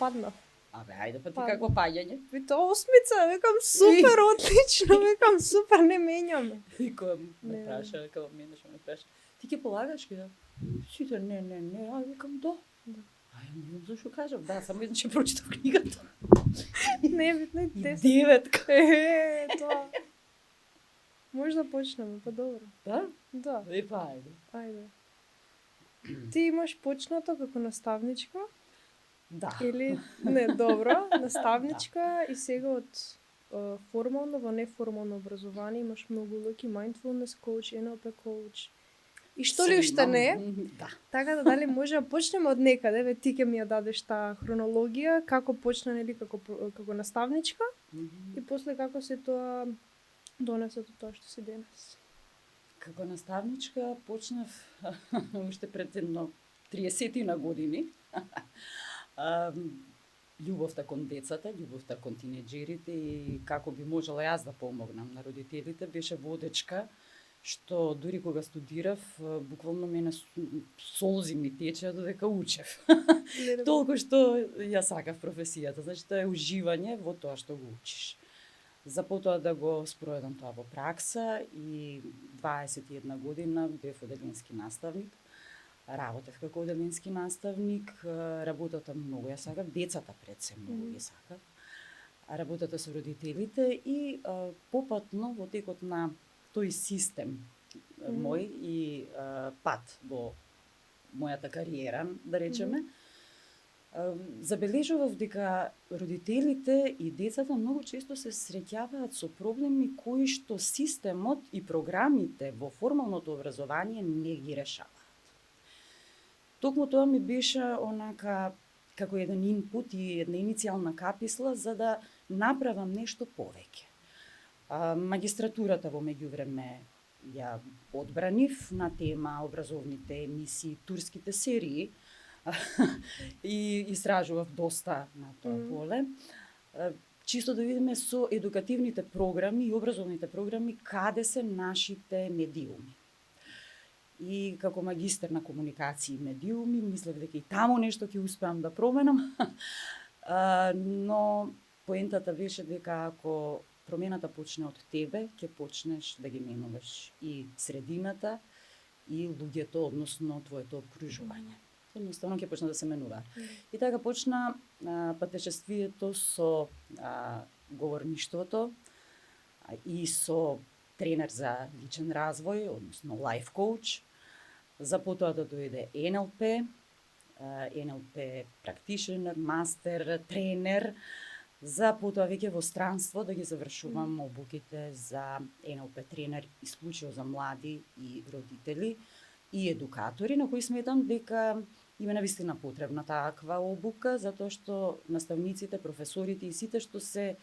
паднав. Абе, ајде па ти Па, какво паѓање? Вите, 8, викам, супер, отлично, викам, супер, не менјаме. И кој ме Не. праша, кога мене што ме праша, ти ќе полагаш ке да? Сите, не, а викам да. Да. А ја не знам зашто кажав, да, само еднаш ќе прочитав книгата. Не, битно и И 10. деветка. Тоа. Може да почнеме, па добро. Да? Да, Па ајде. ајде. Ти имаш почнато како наставничка? Да. Или, не, добро, наставничка и сега од формално во неформално образование имаш многу луѓе, mindfulness coach, NLP coach. И што ли Се уште имам, не? Да. Така да дали може да почнеме од некаде, ве ти ќе ми ја дадеш таа хронологија, како почна нели како наставничка и после како се тоа донесе до тоа што си денес. Како наставничка почнав уште пред едно 30 на години. Љубовта кон децата, љубовта кон тинеџерите и како би можела јас да помогнам на родителите беше водечка, што дури кога студирав, буквално мене солзи ми течеа додека учев. Толку што ја сакав професијата, значи тоа е уживање во тоа што го учиш. За потоа да го спроведам тоа во пракса и 21 година бев оделенски наставник. Работев како оделенски наставник, работата многу ја сакав, децата пред се многу ги сакав. Работата со родителите и попатно во текот на тој систем мој и пат во мојата кариера, да речеме, забележував дека родителите и децата многу често се среќаваат со проблеми кои што системот и програмите во формалното образование не ги решаваат. Токму тоа ми беше онака како еден инпут и една иницијална каписла за да направам нешто повеќе. Магистратурата во меѓувреме ја одбранив на тема образовните емисии, турските серии и истражував доста на тоа поле. Чисто да видиме со едукативните програми и образовните програми каде се нашите медиуми. И како магистер на комуникација и медиуми, мислев дека и таму нешто ќе успеам да променам, но поентата беше дека ако промената почне од тебе, ќе почнеш да ги менуваш и средината и луѓето, односно твоето обкружување. Едноставно ќе почне да се менува. И така почна патешествието со говорништвото и со тренер за личен развој, односно life coach. За потоа да дојде NLP, NLP практишенер, мастер, тренер, за потоа веќе во странство да ги завршувам обуките за NLP тренер исклучиво за млади и родители и едукатори, на кои сметам дека има навистина потребна таква обука, затоа што наставниците, професорите и сите што се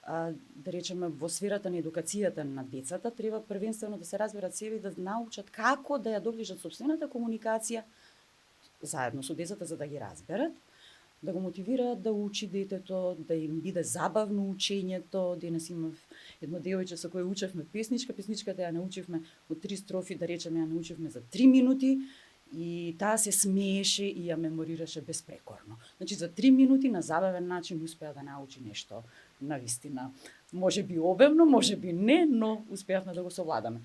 да речеме во сферата на едукацијата на децата треба првенствено да се разберат себе и да научат како да ја доближат сопствената комуникација заедно со децата за да ги разберат, да го мотивираат да учи детето, да им биде забавно учењето. Денес имав едно девојче со кое учевме песничката ја научивме од 3 строфи, да речеме ја научивме за 3 минути и таа се смееше и ја меморираше безпрекорно. Значи за 3 минути на забавен начин успеа да научи нешто навистина. Може би обемно, може би не, но успеавме да го совладаме.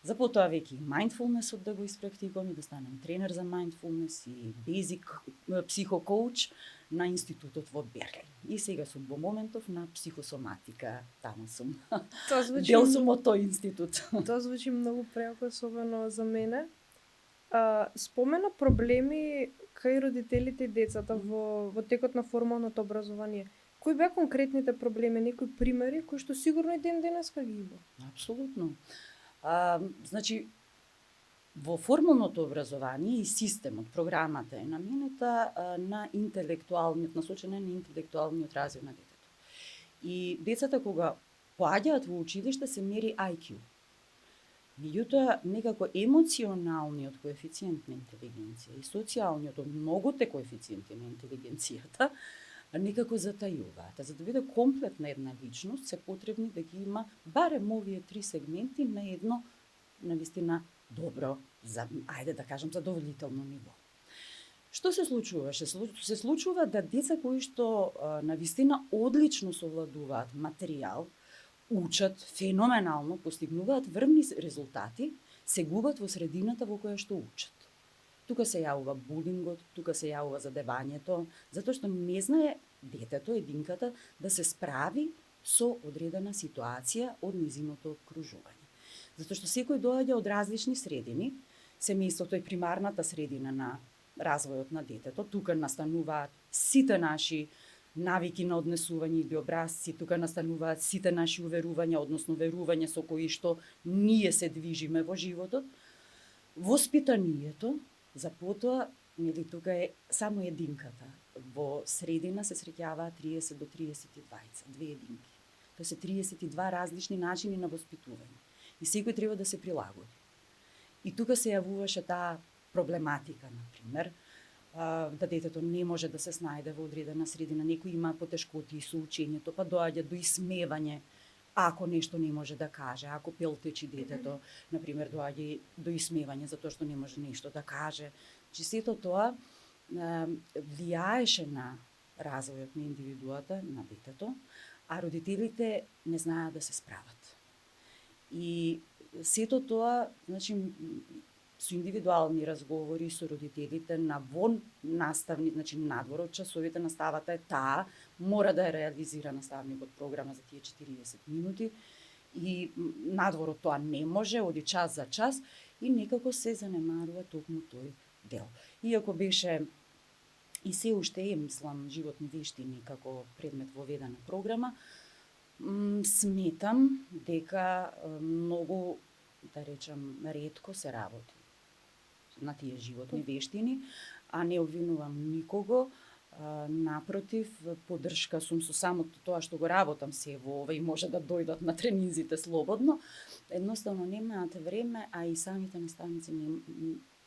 За потоа веќе и mindfulnessот да го испрактикувам и да станам тренер за mindfulness и basic психокоуч на институтот во Берлин. И сега сум во моментов на психосоматика, таму сум. Дел сум од тој институт. Тоа звучи многу преако, особено за мене. Спомена проблеми кај родителите и децата во текот на формалното образование. Кои беа конкретните проблеми, некои примери кои што сигурно и ден денеска ги има? Апсолутно. Значи, во формалното образование и системот, програмата е наменета на интелектуалниот, насочена на интелектуалниот развој на детето. И децата кога поаѓаат во училиште се мери IQ. Меѓутоа, некако емоционалниот коефициент на интелигенција и социјалниот од многуте коефициенти на интелигенцијата некако затајуваат. За да биде комплетна една личност, се потребни да ги има барем овие 3 сегменти на едно навистина добро, ајде да кажам, задоволително ниво. Што се случува? Се случува да деца кои што навистина одлично совладуваат материјал, учат феноменално, постигнуваат врвни резултати, се губат во средината во која што учат. Тука се јавува булингот, тука се јавува задевањето, затоа што не знае детето, единката, да се справи со одредена ситуација од низиното окружување. Затоа што секој доаѓа од различни средини, семејството е примарната средина на развојот на детето, тука настануваат сите наши навики на однесување или образци, тука настануваат сите наши уверувања, односно верувања со кои што ние се движиме во животот. Воспитанието, за потоа, нели тука е само единката. Во средина се среќаваат 30 до 32, две единки. Тоа се 32 различни начини на воспитување. И секој треба да се прилагоди. И тука се јавуваше таа проблематика, например, да детето не може да се снајде во одредена средина, некој има потешкоти со учењето, па доаѓа до исмевање ако нешто не може да каже, ако пелтечи детето, например, доаѓа до исмевање затоа што не може нешто да каже. Че сето тоа влијаеше на развојот на индивидуата, на детето, а родителите не знаат да се справат. И сето тоа, значи, со индивидуални разговори со родителите на вон наставни, значи надвор од часовите, наставата е таа, мора да ја реализира наставникот програма за тие 40 минути и надвор од тоа не може, оди час за час и некако се занемарува токму тој дел. Иако беше и се уште е, мислам, животни вештини како предмет воведена програма, сметам дека многу, да речам, ретко се работи на тие животни вештини, а не обвинувам никого. Напротив, поддршка сум со самото тоа што го работам се во ова и може да дојдат на тренинзите слободно. Едноставно немаат време, а и самите наставници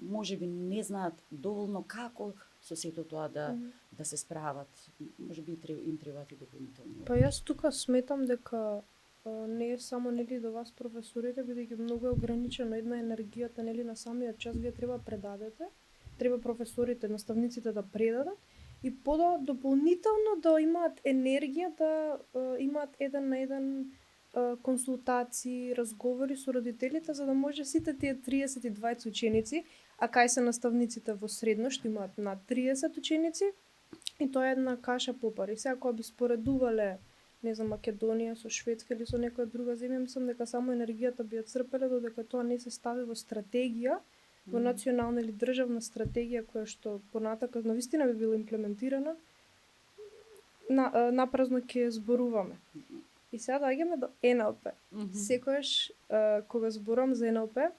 можеби не знаат доволно како со сето тоа да се справат. Можеби им требаат и дополнителни. Па јас тука сметам дека не е само нели до вас професорите, бидејќи многу е ограничено една енергијата нели на самиот час, вие треба предадете, треба професорите, наставниците да предадат и подоа дополнително да имаат енергија да имаат еден на еден консултации, разговори со родителите, за да може сите тие 32 ученици, а кај се наставниците во средно што имаат над 30 ученици, и тоа е една каша попари. Сега кога би споредувале, не знам, Македонија со Шведска или со некоја друга земја, мислам дека само енергијата би ја црпеле додека тоа не се стави во стратегија, во национална или државна стратегија која што понатака навистина би била имплементирана. Напразно ќе зборуваме. И сега доаѓаме до НЛП. Секогаш кога зборувам за НЛП,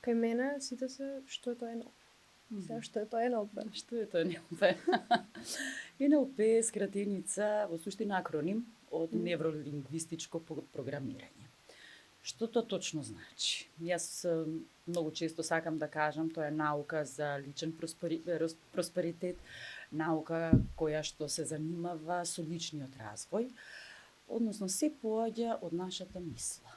кај мене сите се што е тоа НЛП. Сега што е тоа НЛП? Што е тоа НЛП? НЛП е скратеница, во суштина акроним од невролингвистичко програмирање. Што тоа точно значи? Јас многу често сакам да кажам, тоа е наука за личен просперитет, наука која што се занимава со личниот развој, односно се поаѓа од нашата мисла.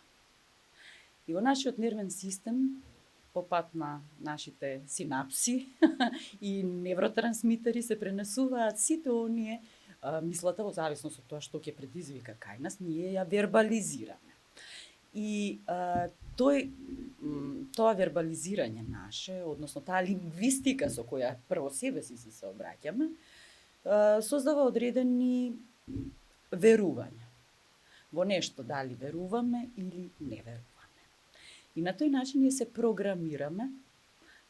И во нашиот нервен систем, по пат на нашите синапси и невротрансмитери се пренесуваат сите оние мислата во зависност од тоа што ќе предизвика кај нас, ние ја вербализираме. И тоа вербализирање наше, односно таа лингвистика со која прво себе си се обраќаме, создава одредени верувања. Во нешто дали веруваме или не веруваме. И на тој начин ние се програмираме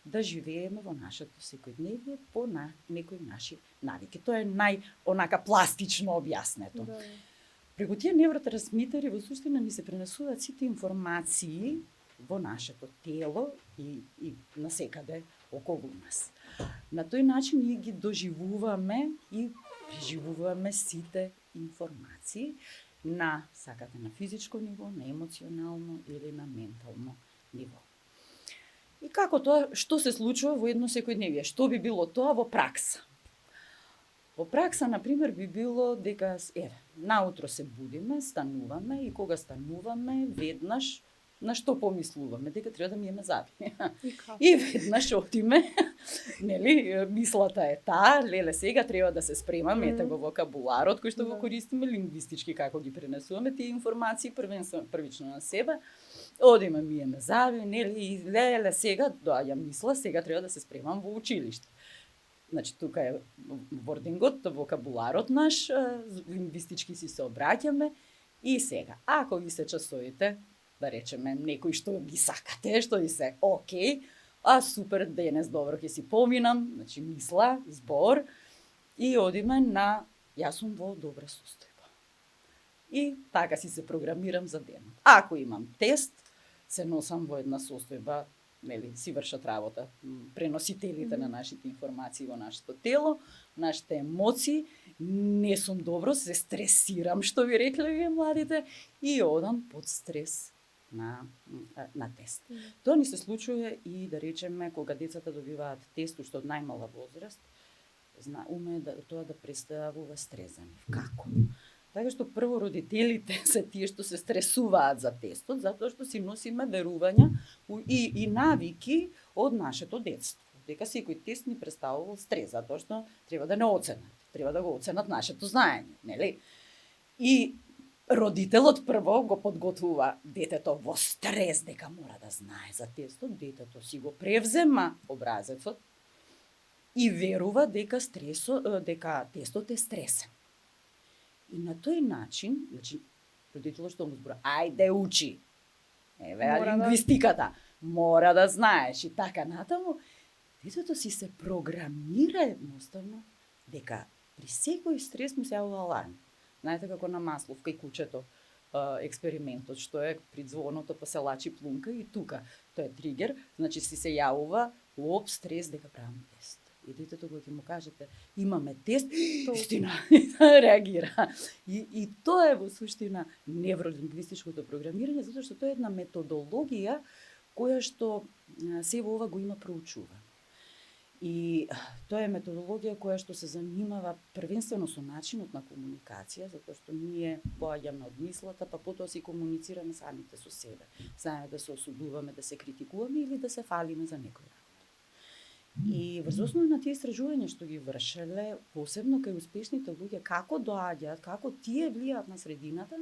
да живееме во нашето секојдневие по некои наши навики. Тоа е онака пластично објаснето. Да. Преку тие невротрансмитери во суштина ни се пренесуваат сите информации во нашето тело и насекаде околу нас. На тој начин ние ги доживуваме и преживуваме сите информации на, сакате, на физичко ниво, на емоционално или на ментално ниво. И како тоа, што се случува во едно секојдневие? Што би било тоа во пракса? Во пракса, например, би било дека, наутро се будиме, стануваме и кога стануваме, веднаш на што помислуваме? Дека треба да миеме заби. И како? И веднаш отиме, нели, мислата е таа, леле сега треба да се спремаме, ете го вокабуларот кој што го Да. користиме лингвистички, како ги пренесуваме тие информации првично на себе. Одиме миеме заби, нели, и леле сега доаѓа мисла, сега треба да се спремам во училиште. Значи, тука е вордингот, вокабуларот наш, лингвистички си се обраќаме и сега, ако ви се часовите, да речеме, некои што ги сакате, што ви се окей, а супер, денес добро ќе си поминам, значи мисла, збор, и одиме на, јас сум во добра состојба. И така си се програмирам за денот. Ако имам тест, се носам во една состојба, нели, си вршат работа преносителите на нашите информации во нашето тело, нашите емоции, не сум добро, се стресирам, што ви рекле вие младите, и одам под стрес на тест. Тоа ни се случува и, да речеме, кога децата добиваат тест уште од најмала возраст, уме тоа да представува стрес за нив. Како? Така што прво родителите се тие што се стресуваат за тестот, затоа што си носиме верувања и навики од нашето детство. Дека секој тест ни представувал стрес, затоа што треба да не оценат, треба да го оценат нашето знаење, нели? И родителот прво го подготвува детето во стрес дека мора да знае за тестот, детето си го превзема образецот и верува дека тестот е стресен. И на тој начин, значи, родителот што му збора, ајде учи, еве лингвистиката, мора да знаеш и така натаму, детето си се програмира едноставно дека при секој стрес му се јавува аларм. Знаете како на Маслов кај кучето експериментот, што е при звоното па се лачи плунка и тука, тоа е тригер, значи си се јавува лоп стрес дека правам тест. И детето кога ќе му кажете имаме тест, истина, реагира. И тоа е во суштина невролингвистичкото програмирање, затоа што тоа е една методологија која што се во ова го има проучувано. И тоа е методологија која што се занимава првенствено со начинот на комуникација, затоа што ние поаѓаме од мислата, па потоа си комуницираме самите со себе. Знаеме да се осудуваме, да се критикуваме или да се фалиме за некој работа. И врз основа на тие истражувања што ги вршеле, посебно кај успешните луѓе, како доаѓаат, како тие влијаат на средината,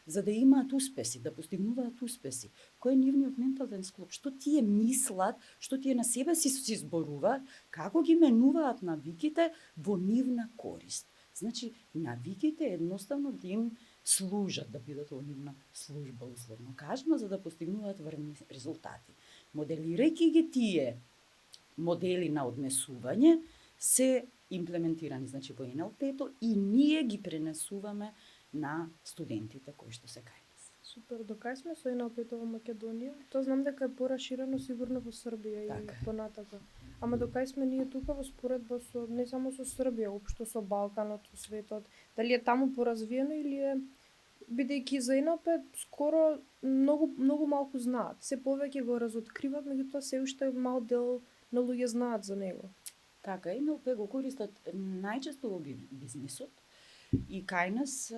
за да имаат успеси, да постигнуваат успеси. Кој е нивниот ментален склоп? Што тие мислат, што тие на себе си зборуваат, како ги менуваат навиките во нивна корист. Значи, навиките едноставно да им служат, да бидат во нивна служба, условно кажано, за да постигнуваат врвни резултати. Моделирајќи ги тие модели на однесување се имплементирани, значи во НЛП-то, и ние ги пренесуваме на студентите кои што се кај нас. Супер, до кај сме со НЛП-то во Македонија? Тоа знам дека е пораширено сигурно во Србија така. И понатака. Ама до кај сме ние тука во споредба со не само со Србија, општо со Балканот, со светот? Дали е таму поразвиено или е, бидејќи за НЛП скоро многу малку знаат. Се повеќе го разоткриват, меѓутоа се уште мал дел на луѓе знаат за него. Така, НЛП го користат најчесто во бизнисот и кај нас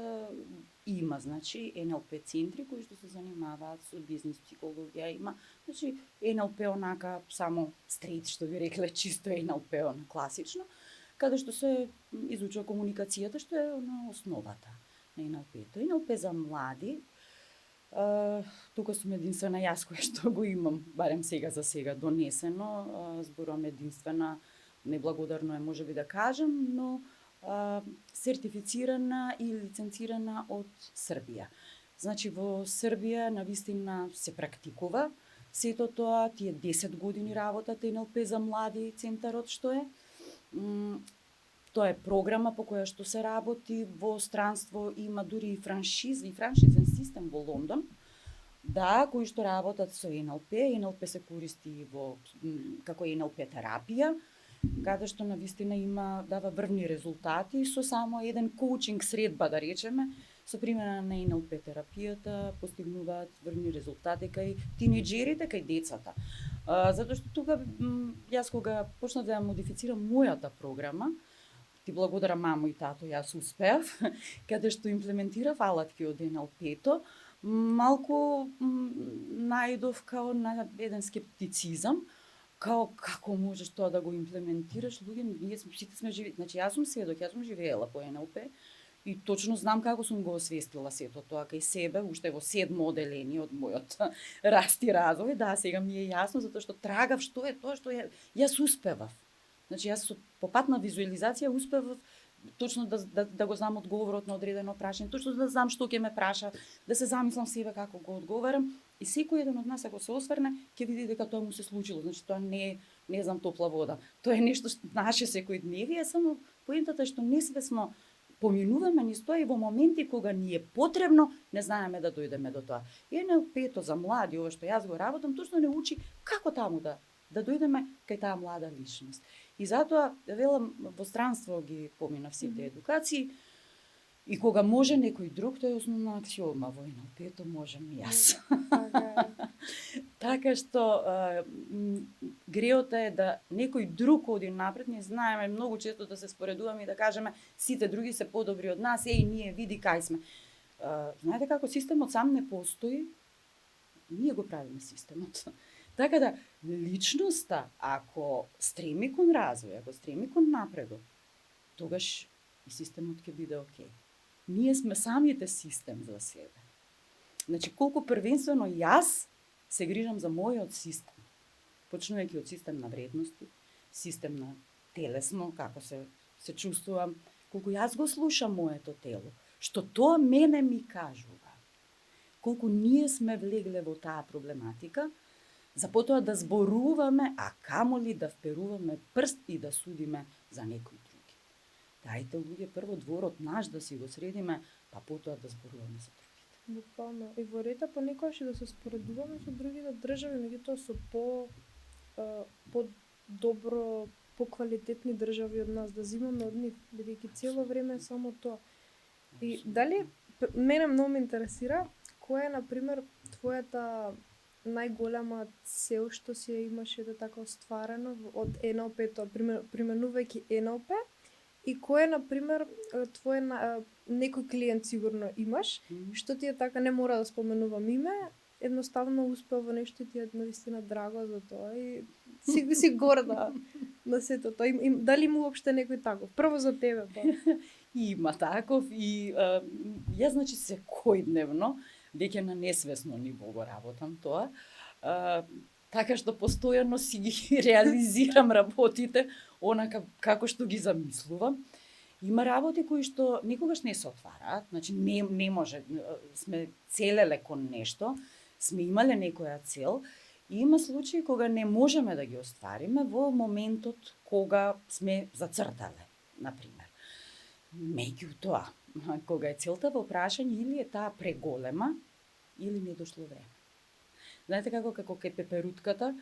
има, значи, НЛП центри кои што се занимаваат со бизнис психологија, има, значи, НЛП онака само стрейт, што ви рекле, чисто НЛП на класично, каде што се изучува комуникацијата, што е на основата на НЛП-то. НЛП за млади, тука сум единствена јас која што го имам, барем сега за сега донесено, зборувам единствена, неблагодарно е можеби да кажам, но сертифицирана и лиценцирана од Србија. Значи во Србија навистина се практикува сето тоа, тие 10 години работат НЛП за млади центарот што е. Тоа е програма по која што се работи во странство, има дури и франшизен систем во Лондон, да, кои што работат со НЛП. НЛП се користи како НЛП терапија, каде што навистина дава врвни резултати со само еден коучинг средба, да речеме, со примена на НЛП терапијата постигнуваат врвни резултати кај тинеџерите, кај децата. Затоа што тука јас кога почнав да ја модифицирам мојата програма, ти благодарам мамо и тато, јас успеав, каде што имплементирав алатки од НЛП-то, малку наидов као на еден скептицизам, као како можеш тоа да го имплементираш, луѓе, ние сите сме живи, значи јас сум сведок, јас сум живеела по НЛП и точно знам како сум го освестила сето тоа кај себе, уште во 7 оделение од мојот раст и развој, да, сега ми е јасно затоа што трагав што е тоа што јас успевав. Значи јас по пат на визуализација успевав точно да го знам одговорот на одредено прашање, точно да знам што ќе ме праша, да се замислам себе како го одговарам и секој еден од нас ако се осврне ќе види дека тоа му се случило. Значи тоа не знам топла вода. Тоа е нешто што наше секојдневие, само поентата е што несвесно поминуваме низ тоа и во моменти кога ни е потребно, не знаеме да дојдеме до тоа. И НЛП-то за млади, ова што јас го работам, точно не учи како таму да дојдеме кај таа млада личност. И затоа, велам, во странство ги поминав сите едукации, и кога може некој друг, тоа е основна аксиома во НЛП-то, можем и јас. Така што греота е да некој друг оди напред, ние знаеме многу често да се споредуваме и да кажеме сите други се подобри од нас, ние види кај сме. Знаете како системот сам не постои, ние го правиме системот. Така да, личноста, ако стреми кон развој, ако стреми кон напредок, тогаш и системот ќе биде окей. Ние сме самите систем за себе. Значи, колку првенствено јас се грижам за мојот систем, почнувајќи од систем на вредности, систем на телесно, како се чувствувам, колку јас го слушам моето тело, што тоа мене ми кажува. Колку ние сме влегле во таа проблематика, за потоа да зборуваме, а камоли да вперуваме прст и да судиме за некој други. Дајте, луѓе, прво дворот наш да си го средиме, па потоа да зборуваме за другите. Буквално. И во ред понекогаш и да се споредуваме со другите држави, меѓутоа со по добро, поквалитетни држави од нас, да земаме од нив, бидејќи цело време е само тоа. И дали мене многу ме интересира која е на пример твојата најголема цел што си ја имаш така остварено од НЛП-то, применувајќи НЛП, и кој е на пример твој некој клиент сигурно имаш, што ти е така, не мора да споменувам име, едноставно успел во нешто и ти е навистина драго за тоа и си горда на сето тоа. Дали има уопште некој таков? Прво за тебе, па. Има таков и јас значи секојдневно веќе на несвесно ниво го работам тоа. Така што постојано си ги реализирам работите онака како што ги замислувам. Има работи кои што никогаш не се отвараат, значи не може, сме целеле кон нешто, сме имале некоја цел, и има случаи кога не можеме да ги оствариме во моментот кога сме зацртале, например. Меѓутоа, кога е целта во прашање или е таа преголема, или не дошло време. Знаете како кај пеперутката,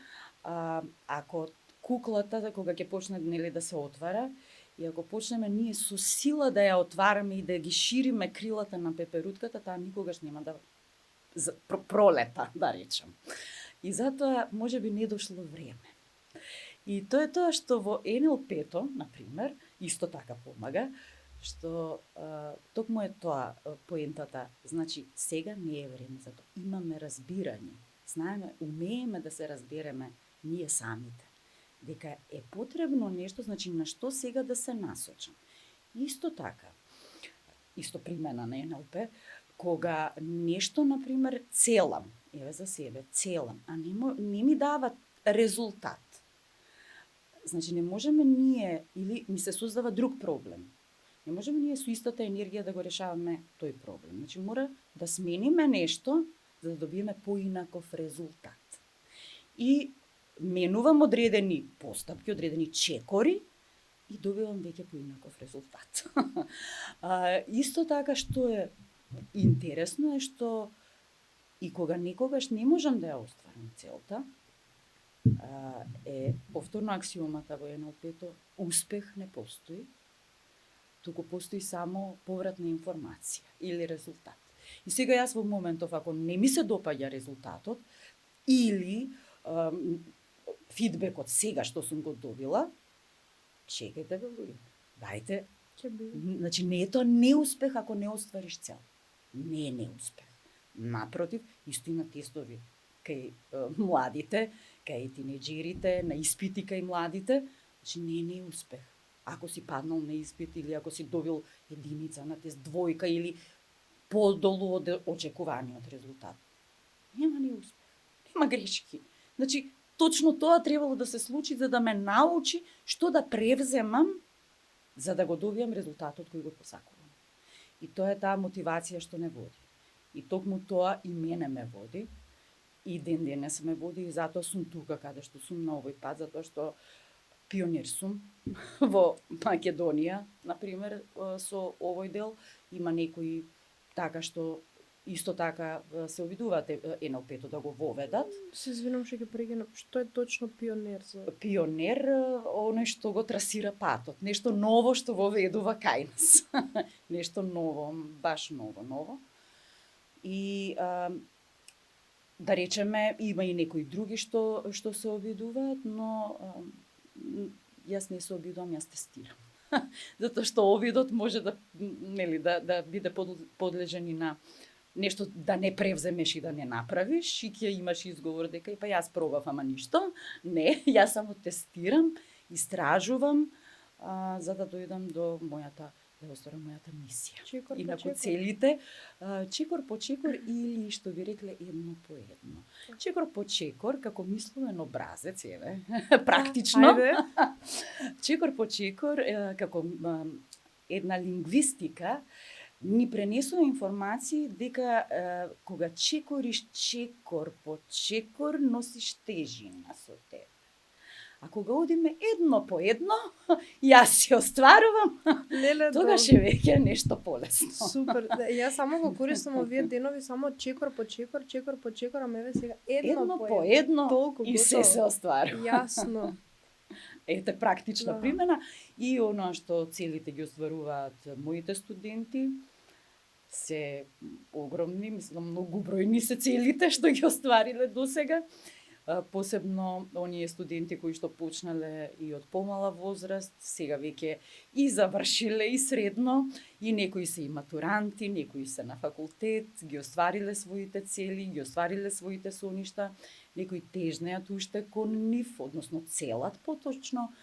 ако куклата кога ќе почне да се отвара, и ако почнеме ние со сила да ја отвараме и да ги шириме крилата на пеперутката, таа никогаш нема да пролета, да речем. И затоа можеби не дошло време. И тоа е тоа што во НЛП-то, например, исто така помага, што токму е тоа поентата, значи сега не е време за тоа. Имаме разбирање, знаеме, умееме да се разбереме ние самите, дека е потребно нешто, значи на што сега да се насочам. Исто така, исто примена на НЛП, кога нешто, например, целам, еве за себе, целам, а не ми дава резултат. Значи не можеме ние, или ми се создава друг проблем, не можеме ние со истата енергија да го решаваме тој проблем. Значи мора да смениме нешто за да добиеме поинаков резултат. И менувам одредени постапки, одредени чекори и добивам веќе поинаков резултат. Исто така што е интересно е што и кога некогаш не можам да ја остварам целта, е повторно аксиомата во НЛП-то, успех не постои, туку постои само повратна информација или резултат. И сега јас во моментов, ако не ми се допаѓа резултатот, или фидбекот сега што сум го добила, чекајте бе луѓе, дајте, значи не е тоа неуспех ако не оствариш цел. Не е неуспех. Напротив, исто има тестови кај младите, кај тинеџерите, на испити кај младите, значи не е неуспех. Ако си паднал на испит или ако си добил единица на тест, двојка или подолу од очекуваниот резултат. Нема неуспех, нема грешки. Значи, точно тоа требало да се случи за да ме научи што да превземам за да го добијам резултатот кој го посакувам. И тоа е таа мотивација што не води. И токму тоа и мене ме води, и ден денес ме води, и затоа сум тука каде што сум на овој пат, затоа што пионер сум во Македонија, например, со овој дел. Има некои така што исто така се обидуваат НЛП-то да го воведат. Се извинувам што ќе прекинам. Што е точно пионер за? Пионер, оној што го трасира патот, нешто ново што воведува кај нас. Нешто ново, баш ново. И да речеме, има и некои други што се обидуваат, но јас не се обидувам, јас тестирам. Затоа што обидот може да да биде подлежен и на нешто да не превземеш и да не направиш, и ќе имаш изговор дека и па јас пробав, ама ништо. Не, јас само тестирам, истражувам, за да дојдам до мојата, да остварам мојата мисија. Чекор по Инаку чекор. целите, чекор по чекор или што ви рекле едно по едно. Чекор по чекор, како мисловен образец, еве, практично. Ајде. Чекор по чекор, како една лингвистика, ни пренесува информации дека кога чекориш чекор по чекор, носиш тежина со тебе. А кога одиме едно по едно, јас си остварувам, Леле, тогаш е веќе нешто полесно. Супер. Јас само го користам овие денови, само чекор по чекор, ама еве сега едно по едно. Толку и се готово. остварува. Јасно. Ете практична Да. примена и оно што целите ги остваруваат моите студенти се огромни, мислам многу бројни се целите што ги оствариле досега. Посебно оние студенти кои што почнале и од помала возраст, сега веќе и завршиле и средно, и некои се и матуранти, некои се на факултет, ги оствариле своите цели, ги оствариле своите соништа, некои тежнеат уште кон нив, односно целат поточно.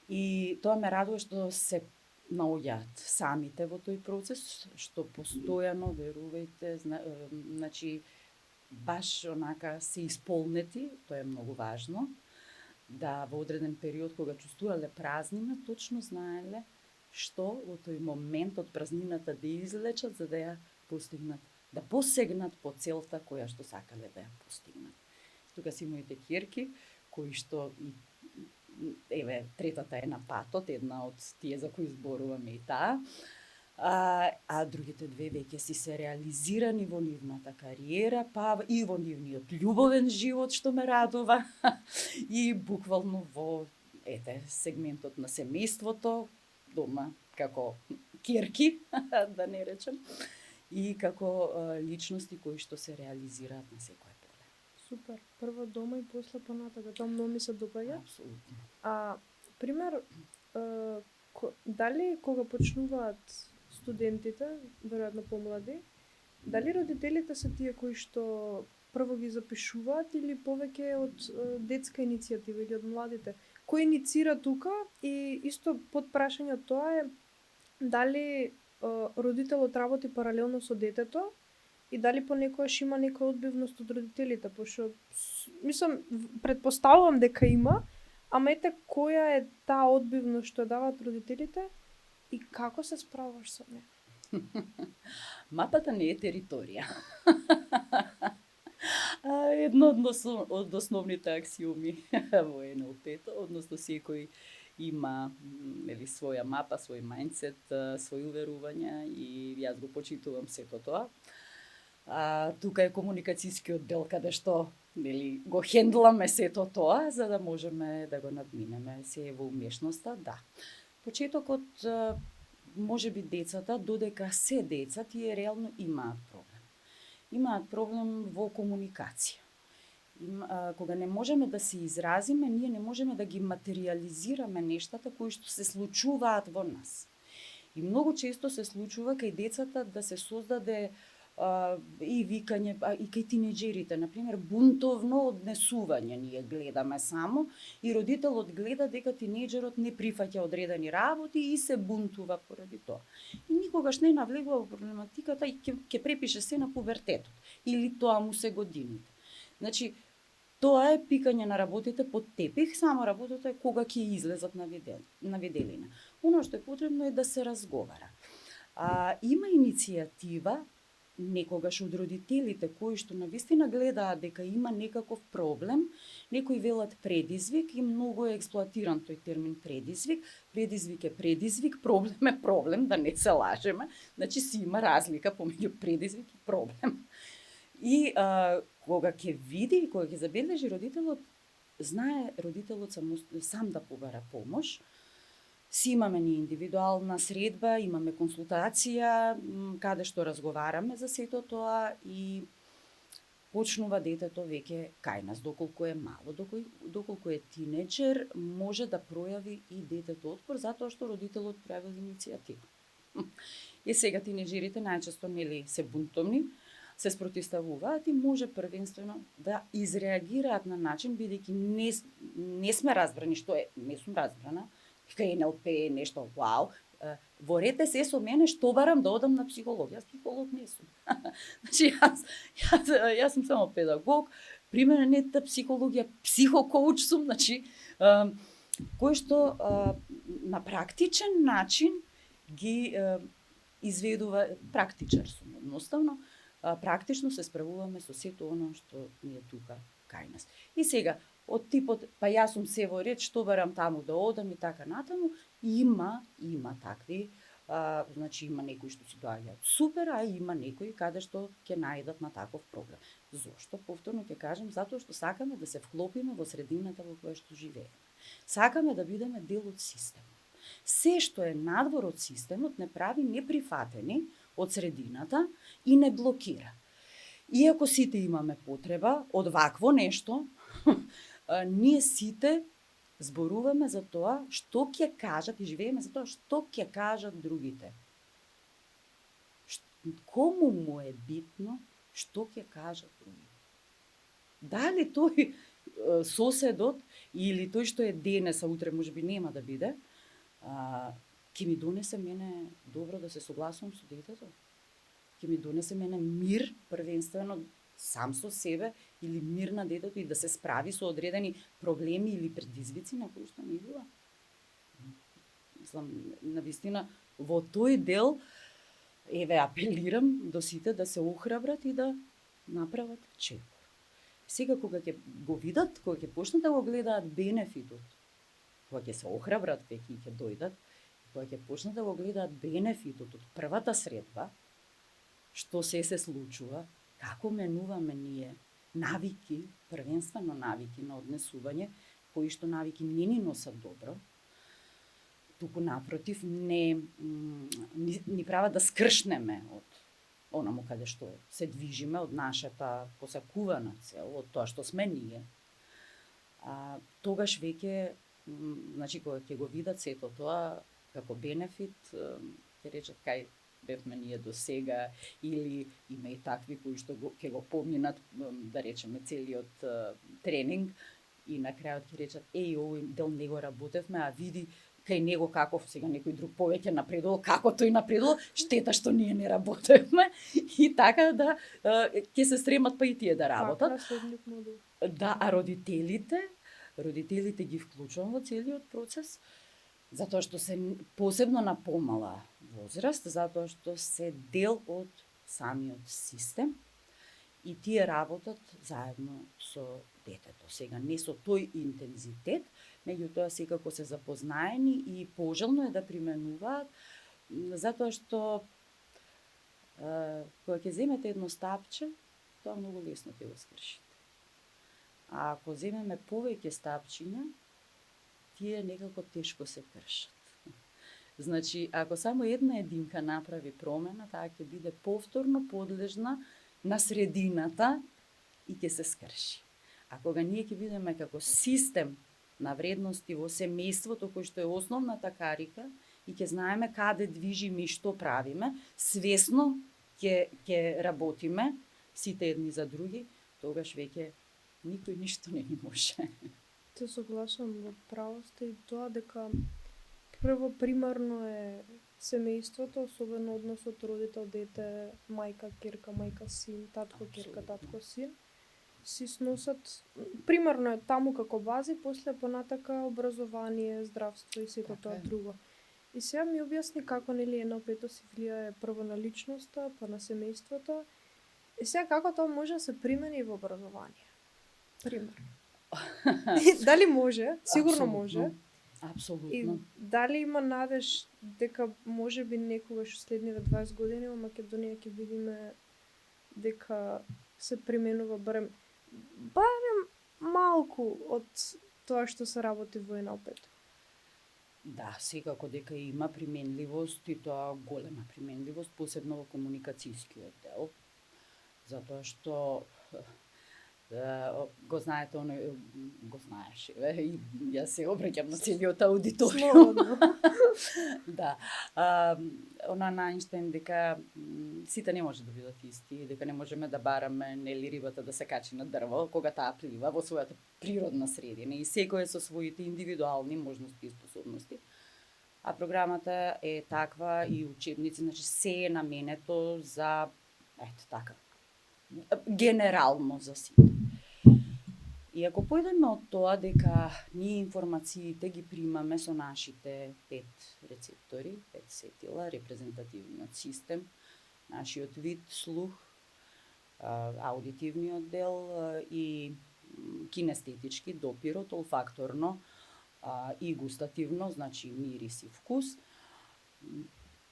И тоа ме радува што се наоѓаат самите во тој процес, што постојано, верувајте, значи баш онака се исполнети, тоа е многу важно, да во одреден период кога чувствувале празнина, точно знаеле што во тој момент од празнината да излечат за да ја постигнат, да посегнат по целта која што сакале да ја постигнат. Тука си моите ќерки кои што и еве третата е на патот, една од тие за кои зборуваме и таа. А другите две веќе си се реализирани во нивната кариера, па и во нивниот љубовен живот, што ме радува, и буквално во сегментот на семејството, дома како ќерки, да не речем, и како личности кои што се реализираат на секое поле. Супер. Прво дома и после понатака. Тоа многу ми се допаѓа. Апсолутно. Пример, дали кога почнуваат студентите, веројатно помлади, дали родителите се тие кои што прво ги запишуваат или повеќе од детска иницијатива или од младите? Кој иницира тука и исто под прашање тоа е дали родителот работи паралелно со детето и дали понекогаш има некоја одбивност од родителите, пошто мислам претпоставувам дека има, ама ете која е таа одбивност што даваат родителите и како се справуваш со неа? Мапата не е територија. Едно од основните аксиоми во НЛП-то, односно секој има своја мапа, свој мајндсет, свои уверувања и јас го почитувам сето тоа. Тука е комуникацијскиот дел каде што го хендламе сето тоа за да можеме да го надминеме. Се е во умешноста, да. Почетокот можеби децата, додека се деца, тие реално имаат проблем. Имаат проблем во комуникација. Кога не можеме да се изразиме, ние не можеме да ги материализираме нештата кои што се случуваат во нас. И многу често се случува кај децата да се создаде и викање, и кај тинеџерите, на пример, бунтовно однесување ние гледаме само и родителот гледа дека тинеџерот не прифаќа одредени работи и се бунтува поради тоа. И никогаш не навлегува во проблематиката и ќе препише се на пубертетот или тоа му се годините. Значи, тоа е пикање на работите под тепих, само работата е кога ќе излезат на виделина. Оно што е потребно е да се разговара. Има иницијатива некогаш од родителите кои што навистина гледаат дека има некаков проблем, некои велат предизвик и многу е експлоатиран тој термин предизвик. Предизвик е предизвик, проблем е проблем, да не се лажеме. Значи си има разлика помеѓу предизвик и проблем. И кога ќе види, кога ќе забележи родителот, знае родителот сам да побара помош. Си имаме ни индивидуална средба, имаме консултација, каде што разговараме за сето тоа и почнува детето веќе кај нас, доколку е мало, доколку е тинеџер, може да пројави и детето отпор затоа што родителот пројавил иницијатива. И сега тинеџерите најчесто нели се бунтовни, се спротивставуваат и може првенствено да изреагираат на начин бидејќи не сме разбрани што е, не сум разбрана, кај НЛП е нешто вау, ворете се со мене што барам да одам на психолог. Јас психолог не сум. Значи јас сум само педагог, применета психологија, психокоуч сум, значи кој што на практичен начин ги изведува, практичар сум едноставно, практично се справуваме со сето оно што ни е тука кај нас. И сега, од типот, па јас сум се во ред, што барам таму да одам и така натаму, има такви, значи има некои што си доаѓаат супер, а има некои каде што ќе најдат на таков проблем. Зошто? Повторно ќе кажам, затоа што сакаме да се вклопиме во средината во која што живееме. Сакаме да бидеме дел од системот. Се што е надвор од системот не прави неприфатени од средината и не блокира. Иако сите имаме потреба од вакво нешто, ние сите зборуваме за тоа што ќе кажат и живееме за тоа што ќе кажат другите. Кому му е битно што ќе кажат другите? Дали тој соседот или тој што е денес, а утре можеби нема да биде, ќе ми донесе мене добро да се согласувам со детето? Ќе ми донесе мене мир, првенствено сам со себе, или мир на детето и да се справи со одредени проблеми или предизвици на кои што наидува? Мислам, навистина, во тој дел, еве, апелирам до сите да се охрабрат и да направат чекор. Сега, кога ќе го видат, кога ќе почнат да го гледаат бенефитот, кога ќе се охрабрат веќе и ќе дојдат, кога ќе почнат да го гледаат бенефитот од првата средба, што се случува, како менуваме ние навики, првенствено навики на однесување, кои што навики не ни носат добро, туку напротив, ни прават да скршнеме од онаму каде што се движиме, од нашата посакувана цел, од тоа што сме ние. Тогаш веќе, значи, кога ќе го видат сето тоа како бенефит, ќе речат кај бевме ние до сега, или има и такви кои што ќе го поминат, да речеме, целиот тренинг, и на крајот ќе речат, овој дел не го работевме, а види кај него каков сега некој друг повеќе напредувал, како тој напредувал, штета што ние не работевме, и така да ќе се стремат па и тие да работат. Да, а родителите ги вклучувам во целиот процес, затоа што се посебно на помала возраст, затоа што се дел од самиот систем и тие работат заедно со детето. Сега не со тој интензитет, меѓутоа секако се запознаени и пожелно е да применуваат, затоа што кога ќе земете едно стапче, тоа многу лесно ќе го скршите. А ако земеме повеќе стапчиња, тие некако тешко се кршат. Значи, ако само една единка направи промена, таа ќе биде повторно подлежна на средината и ќе се скрши. А кога ние ќе бидеме како систем на вредности во семејството, кој што е основната карика, и ќе знаеме каде движиме и што правиме, свесно ќе работиме сите едни за други, тогаш веќе никој ништо не ни може. Се согласувам, во право сте и тоа дека прво примарно е семејството, особено односот родител-дете, мајка-ќерка, мајка-син, татко-ќерка, Апсолутно. татко-син. Си сносат, примарно е таму како бази, после понатака образование, здравство и сето Така тоа е. друго. И сега ми објасни како нели НЛП-то си влијае прво на личноста, па на семејството. И сега како тоа може да се примени во образование? Примерно. Дали може? Сигурно може. Апсолутно. И дали има надеж дека можеби некогаш во следниве 20 години во Македонија ќе видиме дека се применува барем малку од тоа што се работи во НЛП-то. Да, секако дека има применливост и тоа голема применливост, посебно во комуникацијскиот дел, затоа што го знаете, го знаеш, и јас се обраќам на целиот аудиториум. Слободно. Да. Она на Ајнштајн дека сите не може да бидат исти, дека не можеме да бараме нели рибата да се качи на дрво кога таа плива во својата природна средина и секој е со своите индивидуални можности и способности. А програмата е таква и учебници, значи се е наменето за ето така генерално за сите. И ако појдеме од тоа дека ние информациите ги примаме со нашите 5 рецептори, 5 сетила, репрезентативниот систем, нашиот вид, слух, аудитивниот дел и кинестетички, допирот, олфакторно и густативно, значи мирис и вкус,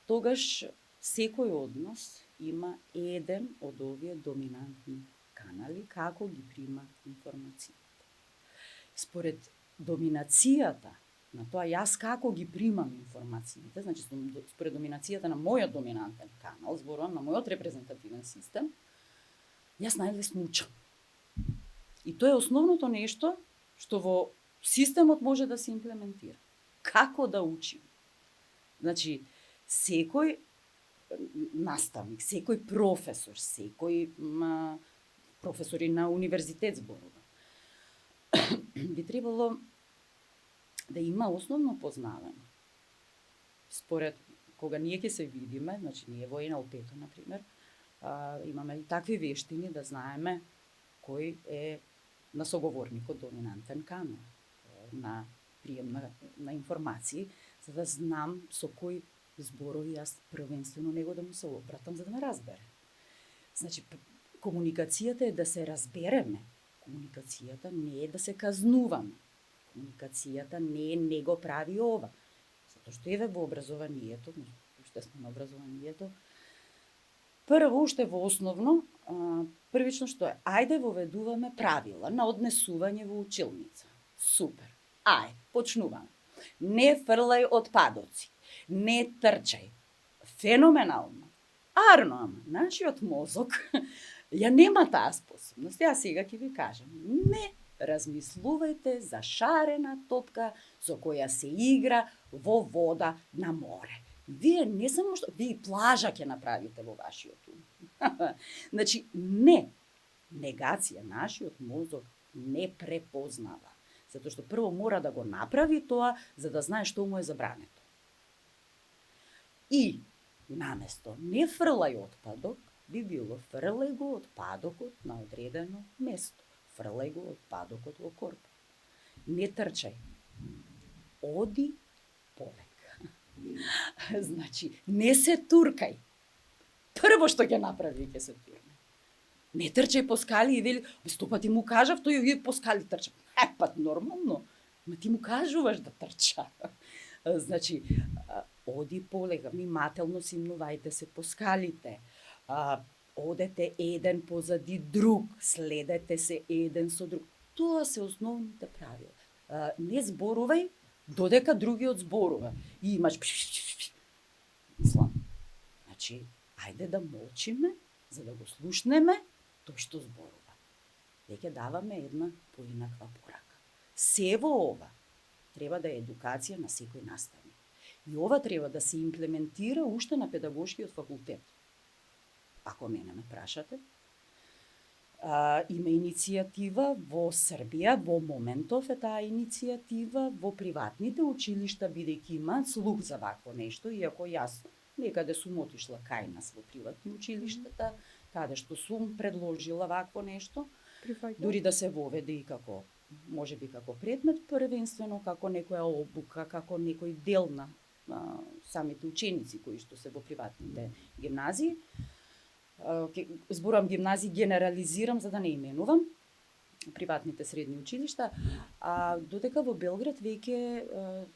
тогаш секој од нас има еден од овие доминантни канали како ги прима информациите. Според доминацијата на тоа јас како ги примам информациите, значи според доминацијата на мојот доминантен канал, зборувам на мојот репрезентативен систем, јас најлесно учам. И тоа е основното нешто што во системот може да се имплементира. Како да учим? Значи, секој наставник, секој професор, секој професори на универзитет зборува, би требало да има основно познавање. Според кога ние ќе се видиме, значи ние во НЛП-то, например, имаме и такви вештини да знаеме кој е на соговорникот доминантен канал на прием на информации, за да знам со кој зборови јас првенствено него да му се обратам за да ме разбере. Значи, комуникацијата е да се разбереме. Комуникацијата не е да се казнуваме. Комуникацијата не е него прави ова. Затоа што еве во образованието, уште сме на образованието, прво уште во основно, првично што е, ајде воведуваме правила на однесување во училница. Супер. Ајде, почнуваме. Не фрлај отпадоци, не трчај. Феноменално. Арно, ама, нашиот мозок ја нема таа способност. Јас сега ќе ви кажам, не размислувајте за шарена топка со која се игра во вода на море. Вие не само што, вие плажа ќе направите во вашиот ум. Значи, не. Негација, нашиот мозок не препознава. Затоа што прво мора да го направи тоа, за да знае што му е забрането. И наместо не фрлај отпадок, би било фрлај го отпадокот на одредено место. Фрлај го отпадокот во корпот. Не трчај. Оди полека. Значи, не се туркај. Прво што ќе направи ќе се турне. Не трчај по скали и вели, стопати му кажав, тој и по скали трча. Пат нормално, ма ти му кажуваш да трча. Значи, оди полека, внимателно симнувајте се по скалите. Одете еден позади друг, следете се еден со друг. Тоа се основните правила. Не зборувај додека другиот зборува. И имаш мислам. Значи, ајде да молчиме, за да го слушнеме тој што зборува. Веќе даваме една поинаква порака. Се во ова треба да е едукација на секој наставник. И ова треба да се имплементира уште на педагошкиот факултет. ако мене ме прашате. Има иницијатива во Србија, во моментов е таа иницијатива во приватните училишта, бидејќи имаат слух за вакво нешто, иако јас некаде сум отишла кај нас во приватни училиштата, каде што сум предложила вакво нешто, Прифаќам. дури да се воведе и како, можеби како предмет, првенствено како некоја обука, како некој дел на самите ученици кои што се во приватните гимназии. Зборам гимназии, генерализирам за да не именувам приватните средни училишта, додека во Белград веќе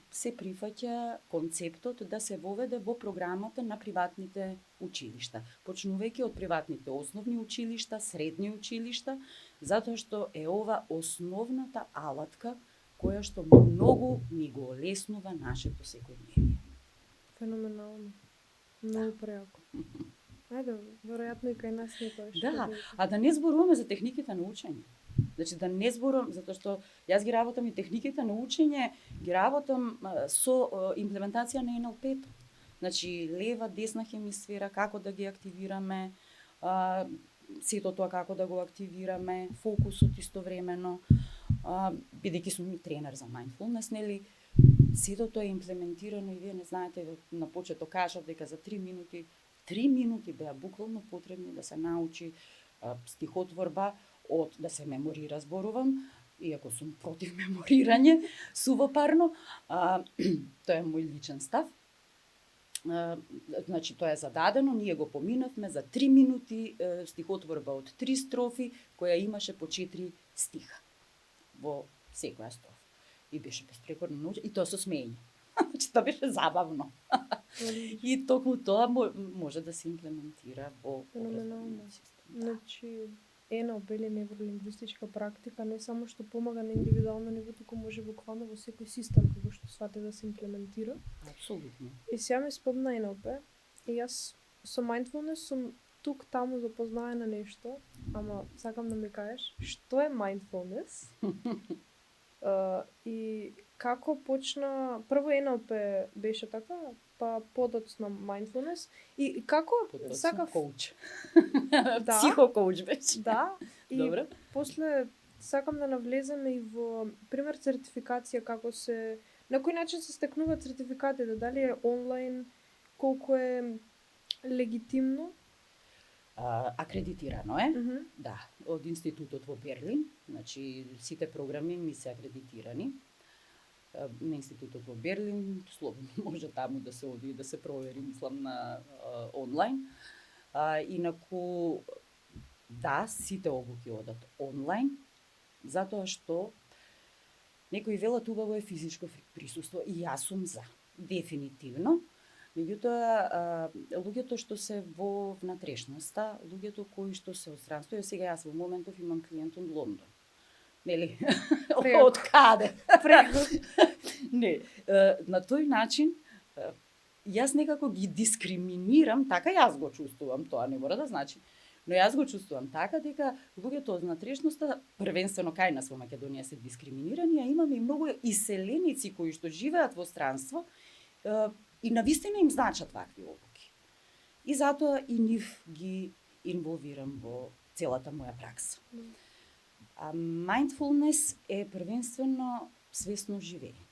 се прифаќа концептот да се воведе во програмата на приватните училишта, почнувајќи од приватните основни училишта, средни училишта, затоа што е ова основната алатка која што многу ни го олеснува нашето секојдневие. Феноменално. Многу преако. Ајде, веројатно и кај нас некојаш. Да, а да не зборуваме за техниките на учење. Значи да не зборувам, затоа што јас ги работам и техниките на учење, ги работам со имплементација на НЛП-то. Значи лева, десна хемисфера, како да ги активираме, сето тоа како да го активираме, фокусот истовремено, бидејќи сум и тренер за mindfulness, нели, сето тоа е имплементирано и вие не знаете, на почеток кажав дека за 3 минути беа буквално потребни да се научи стихотворба, од да се меморира, зборувам, иако сум против меморирање, сувопарно, тоа е мој личен став. Значи тоа е зададено, ние го поминавме за 3 минути стихотворба од 3 строфи, која имаше по 4 стиха во секоја строфа. И беше беспрекорно научено, и тоа со смеење. Значи тоа беше забавно. И токму тоа може да се имплементира во образовниот систем. Значи, НЛП или невролингвистичка практика не само што помага на индивидуално ниво, туку може буквално во секој систем како што свати да се имплементира. Апсолутно. И сега ми спомна НЛП, и јас со mindfulness сум тук таму запознаена нешто, ама сакам да ми кажеш што е mindfulness? И како почна, прво НЛП беше така, па подоцна mindfulness, и како сакав коуч. Да. Психокоуч беше. Да, и Добре. после сакам да навлеземе и во пример сертификација, како се, на кој начин се стекнуваат сертификатите, дали е онлайн, колку е легитимно? Акредитирано е, Мгм. да, од институтот во Берлин, значи сите програми ми се акредитирани. На институтот во Берлин, слободно може таму да се оди и да се провери, мислам, на онлайн. Инаку, да, сите обуки одат онлайн, затоа што некои велат убаво е физичко присуство, и јас сум за, дефинитивно. Меѓутоа, луѓето што се во внатрешноста, луѓето кои што се од странство, сега јас во моментов имам клиент од Лондон. Нели? Од каде? Не, на тој начин јас некако ги дискриминирам, така јас го чувствувам, тоа не мора да значи, но јас го чувствувам така дека луѓето од внатрешноста, првенствено кај нас во Македонија се дискриминирани, а имаме и многу иселеници кои што живеат во странство, и навистина им значат вакви обуки. И затоа и нив ги инволвирам во целата моја пракса. Mindfulness е првенствено свесно живење.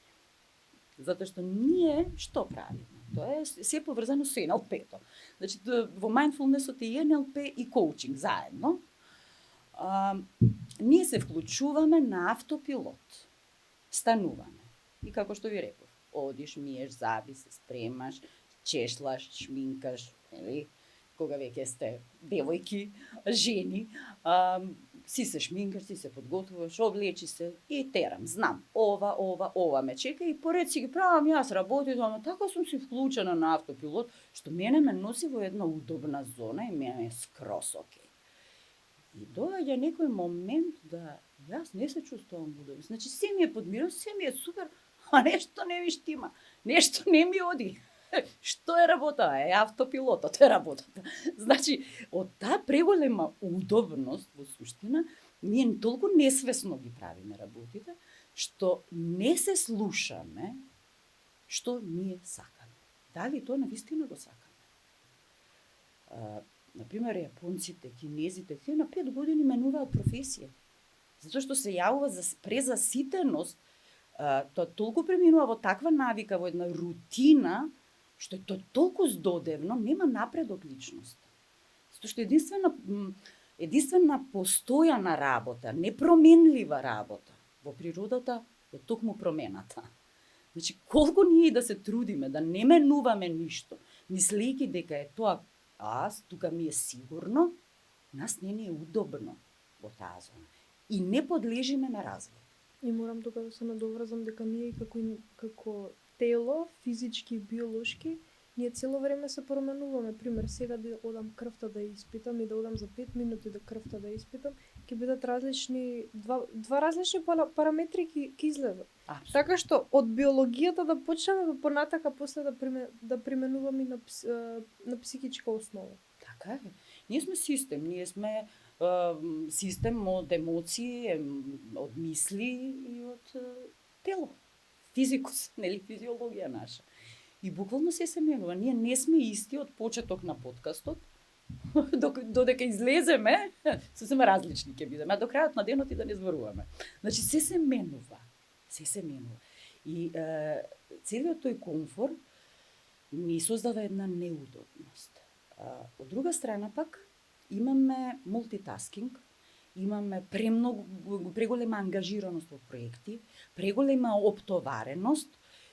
Затоа што ние што правиме? Тоа е се поврзано со НЛП-то. Значи, во mindfulnessот е и НЛП и коучинг заедно. Ние се вклучуваме на автопилот. Стануваме. И како што ви реков, одиш, миеш заби, се спремаш, чешлаш, шминкаш, нели? Кога веќе сте девојки, жени, си се шминкаш, си се подготвуваш, облечи се и терам, знам, ова ме чека и поред си ги правам јас работите, ама така сум си вклучена на автопилот, што мене ме носи во една удобна зона и мене е скрос окей. И доаѓа некој момент да јас не се чувствувам удобно. Значи се ми е подмирено, се ми е супер, а нешто не ми штима, нешто не ми оди. Што е работа? Е автопилотот е работата. Значи, од таа преголема удобност во суштина, ние толку несвесно ги правиме работите, што не се слушаме што ние сакаме. Дали тоа навистина го сакаме? Например, јапонците, кинезите, тие на 5 години менуваат професија. Затоа што се јавува за презаситеност, тоа толку преминува во таква навика, во една рутина, што е тоа толку здодевно, нема напредок личноста. Затоа што единствена постојана работа, непроменлива работа во природата е токму промената. Значи, колку ние и да се трудиме, да не менуваме ништо, мислејќи дека е тоа, тука ми е сигурно, нас не е удобно во таа зона. И не подлежиме на развој. И морам тука да се надоврзам дека ние како тело, физички и биолошки, ние цело време се променуваме. Пример, сега да одам крвта да испитам и да одам за 5 минути да крвта да испитам, ќе бидат различни два различни параметри ќе излезат. Апсолютно. Така што од биологијата да почнеме понатака после да применуваме на психичка основа. Така е. Ние сме систем, ние сме систем од емоции, од мисли и од тело. Физикус, нели, физиологија наша. И буквално се менува. Ние не сме исти од почеток на подкастот, додека излеземе, сосема различни ќе бидеме, а до крајот на денот и да не зборуваме. Значи, се менува. Се менува. И целиот тој комфор ни создава една неудобност. Од друга страна пак, имаме мултитаскинг, имаме преголема ангажираност во проекти, преголема оптовареност,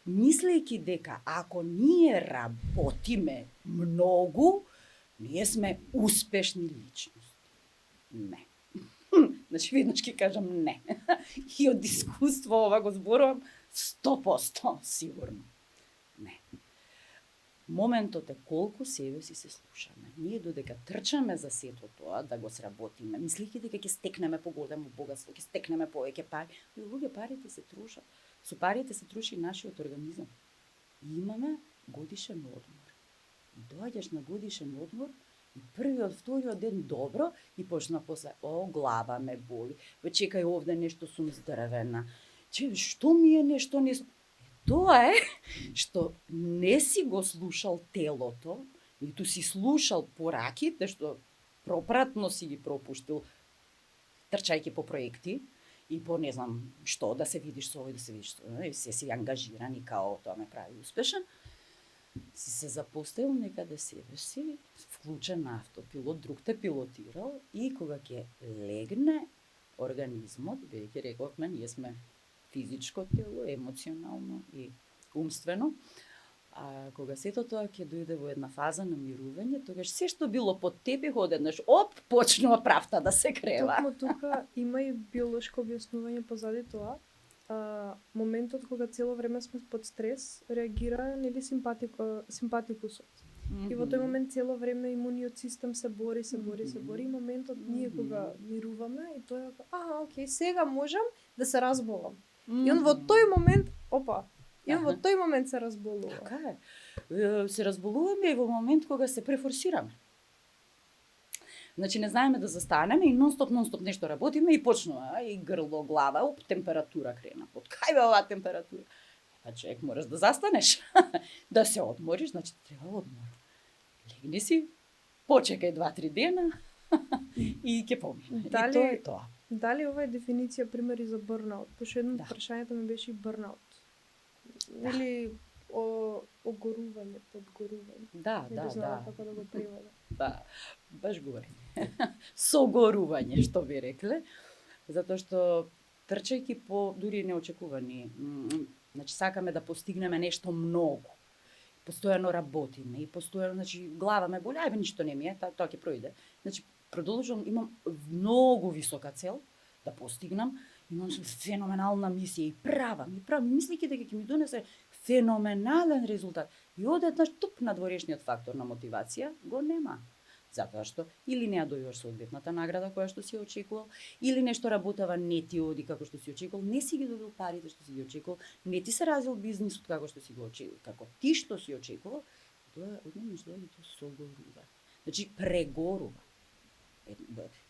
мислејќи дека ако ние работиме многу, ние сме успешни личности. Не. Значи, веднаш ќе кажам не. И од искуство ова го зборувам 100% сигурно. Не. Моментот е колку себе си се слушаме. Ние додека трчаме за сето тоа, да го сработиме, мислејќи дека ќе стекнеме поголемо богатство, ќе стекнеме повеќе пари, луѓе, парите се трошат. Со парите се троши нашиот организам. И имаме годишен одмор. И доаѓаш на годишен одмор и првиот, вториот ден добро и почна после, глава ме боли. Бе, чекај, овде нешто сум здрвена. Што ми е нешто не... Тоа е што не си го слушал телото, ниту си слушал пораките што пропратно си ги пропуштил трчајќи по проекти и по не знам што, да се видиш со овој, да се видиш со овој, се си ангажиран и као тоа ме прави успешен. Си се запоставил некаде себе си, вклучен на автопилот, друг те пилотирал и кога ќе легне организмот, веќе рековме, ние сме физичко тело, емоционално и умствено. А кога сето тоа ќе дојде во една фаза на мирување, тогаш се што било под тепих одеднаш, почнува правта да се крева. Токму тука има и биолошко објаснување позади тоа. Моментот кога цело време сме под стрес, реагира нели симпатикусот. И во тој момент цело време имуниот систем се бори. И моментот ние кога мируваме и тоа е окей, сега можам да се разболам. И он во тој момент, во тој момент се разболува. Така е. Се разболуваме и во момент кога се префорсираме. Значи не знаеме да застанеме и нон-стоп нешто работиме и почнува и грло, глава, температура крена. Од кај бе оваа температура? Па човек мораш да застанеш, да се одмориш, значи треба одмор. Легни си, почекај 2-3 дена и ќе помине. И тоа е тоа. Дали ова е дефиниција примери за бърнаут? Пошто едно прашањето ми беше и бърнаут. Или огорување, подгорување. Да. Не знам како да го преведам. Да, баш горење. Согорување, што би рекле. Затоа што трчајќи по дури неочекувани, значи сакаме да постигнеме нешто многу. Постојано работиме и постојано, значи глава ме боли, ништо не ми е, тоа ќе пројде. Значи продолжувам, имам многу висока цел да постигнам, имам феноменална мисија и правам, мислејќи дека ќе ми донесе феноменален резултат. И одеднаш туп надворешниот фактор на мотивација го нема. Затоа што или не ја дојдеш соодветната награда која што си очекувал, или нешто работава не ти оди како што си очекувал, не си ги добил парите што си ги очекувал, не ти се развил бизнисот како што си го очекувал, како ти што си очекувал, одеднаш доаѓа тоа согорува. Значи прегорува.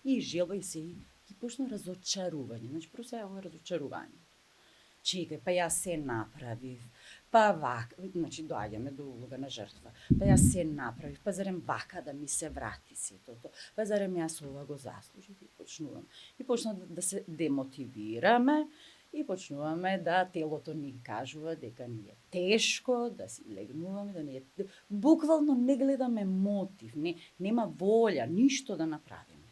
И желба и се и почна разочарување. Значи прво се јавува разочарување. Чекај, па јас се направив, Па вака, значи доаѓаме до улога на жртва. Па јас се направив, па зарем вака да ми се врати сето тоа. Па зарем јас ова го заслужив и почнувам. И почна да се демотивираме и почнуваме да телото ни кажува дека ни е тешко, да си легнуваме, да ни е буквално не гледаме мотив, нема волја ништо да направиме.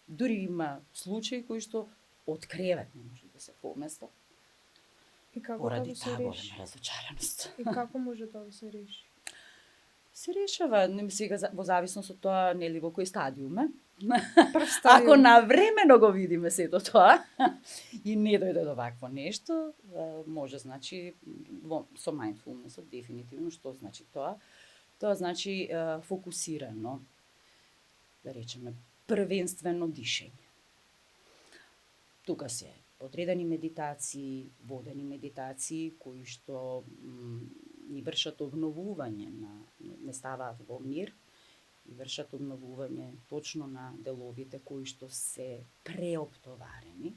Дури има случаи кои што од кревет не може да се поместат. И како тоа Поради да се таа реши? голема разочараност. И како може тоа да се реши? Се решава, сега во зависност од тоа нели во кој стадиум е. Прв Ако стадиум. навремено го видиме сето тоа и не дојде до вакво нешто, може значи со mindfulness дефинитивно што значи тоа? Тоа значи фокусирано, да речеме, првенствено дишење. Тука се одредени медитации, водени медитации кои што ни вршат обновување не ставаат во мир, и вршат обновување точно на деловите кои што се преоптоварени.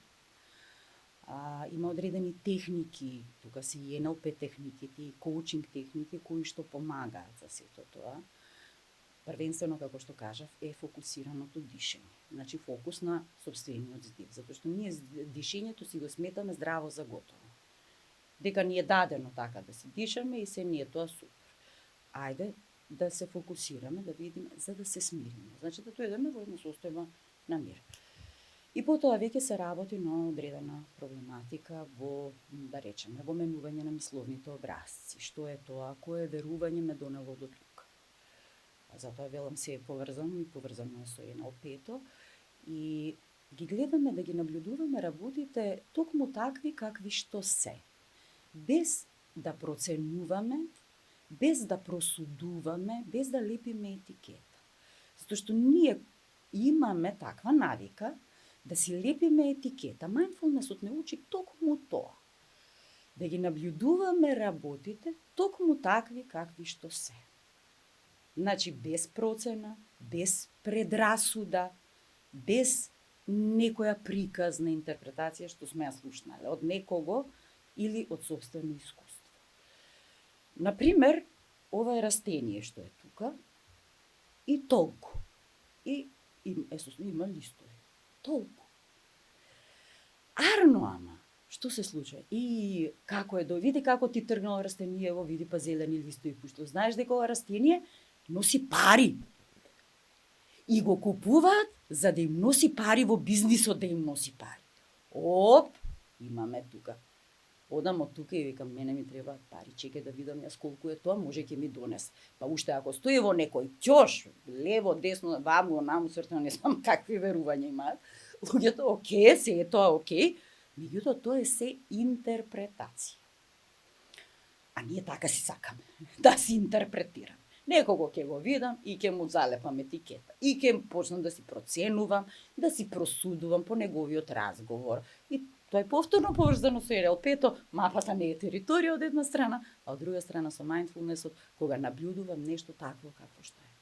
Има одредени техники, тука се и НЛП техниките и коучинг техники кои што помагаат за сето тоа. Првенствено, како што кажав, е фокусираното дишење. Значи фокус на сопствениот здив, затоа што ние дишењето си го сметаме здраво за готово. Дека ни е дадено така да си дишаме и се ни е тоа супер. Ајде да се фокусираме, да видиме, за да се смириме. Значи да дојдеме во една состојба на мир. И потоа веќе се работи на одредена проблематика во, да речеме, во менување на мисловните образци. Што е тоа? Кое верување ме донело до тука? Затоа велам се е поврзано и поврзано е со НЛП-то и ги гледаме да ги наблюдуваме работите токму такви какви што се. Без да проценуваме, без да просудуваме, без да лепиме етикета. Затоа што ние имаме таква навика да си лепиме етикета. Mindfulness-от не учи токму тоа. Да ги наблюдуваме работите токму такви какви што се. Значи без процена, без предрасуда, без некоја приказна интерпретација што сме ја слушнале од некого или од сопствено искуство. Например, ова е растение што е тука и толку. И има листови. Толку. Арно ама, што се случува? И како е види како ти тргнало растениево, види па зелени листови пуштил. Знаеш дека ова растение носи пари. И го купуваат за да им носи пари во бизнисот, да им носи пари. Оп, имаме тука. Одам од тука и викам, мене ми требаат пари, чекај да видам јас колку е тоа, може ќе ми донесе. Па уште ако стои во некој ќош, лево, десно, ваму, наму, свртено, не знам какви верувања имаат, луѓето, окей, се е тоа окей, меѓутоа тоа е се интерпретација. А ние така си сакаме, да си интерпретираме. Некого ќе го видам и ќе му залепам етикета. И ќе почнам да си проценувам, да си просудувам по неговиот разговор. И тоа е повторно поврзано со НЛП-то, мапата не е територија од една страна, а од друга страна со mindfulness-от, кога наблюдувам нешто такво какво што е.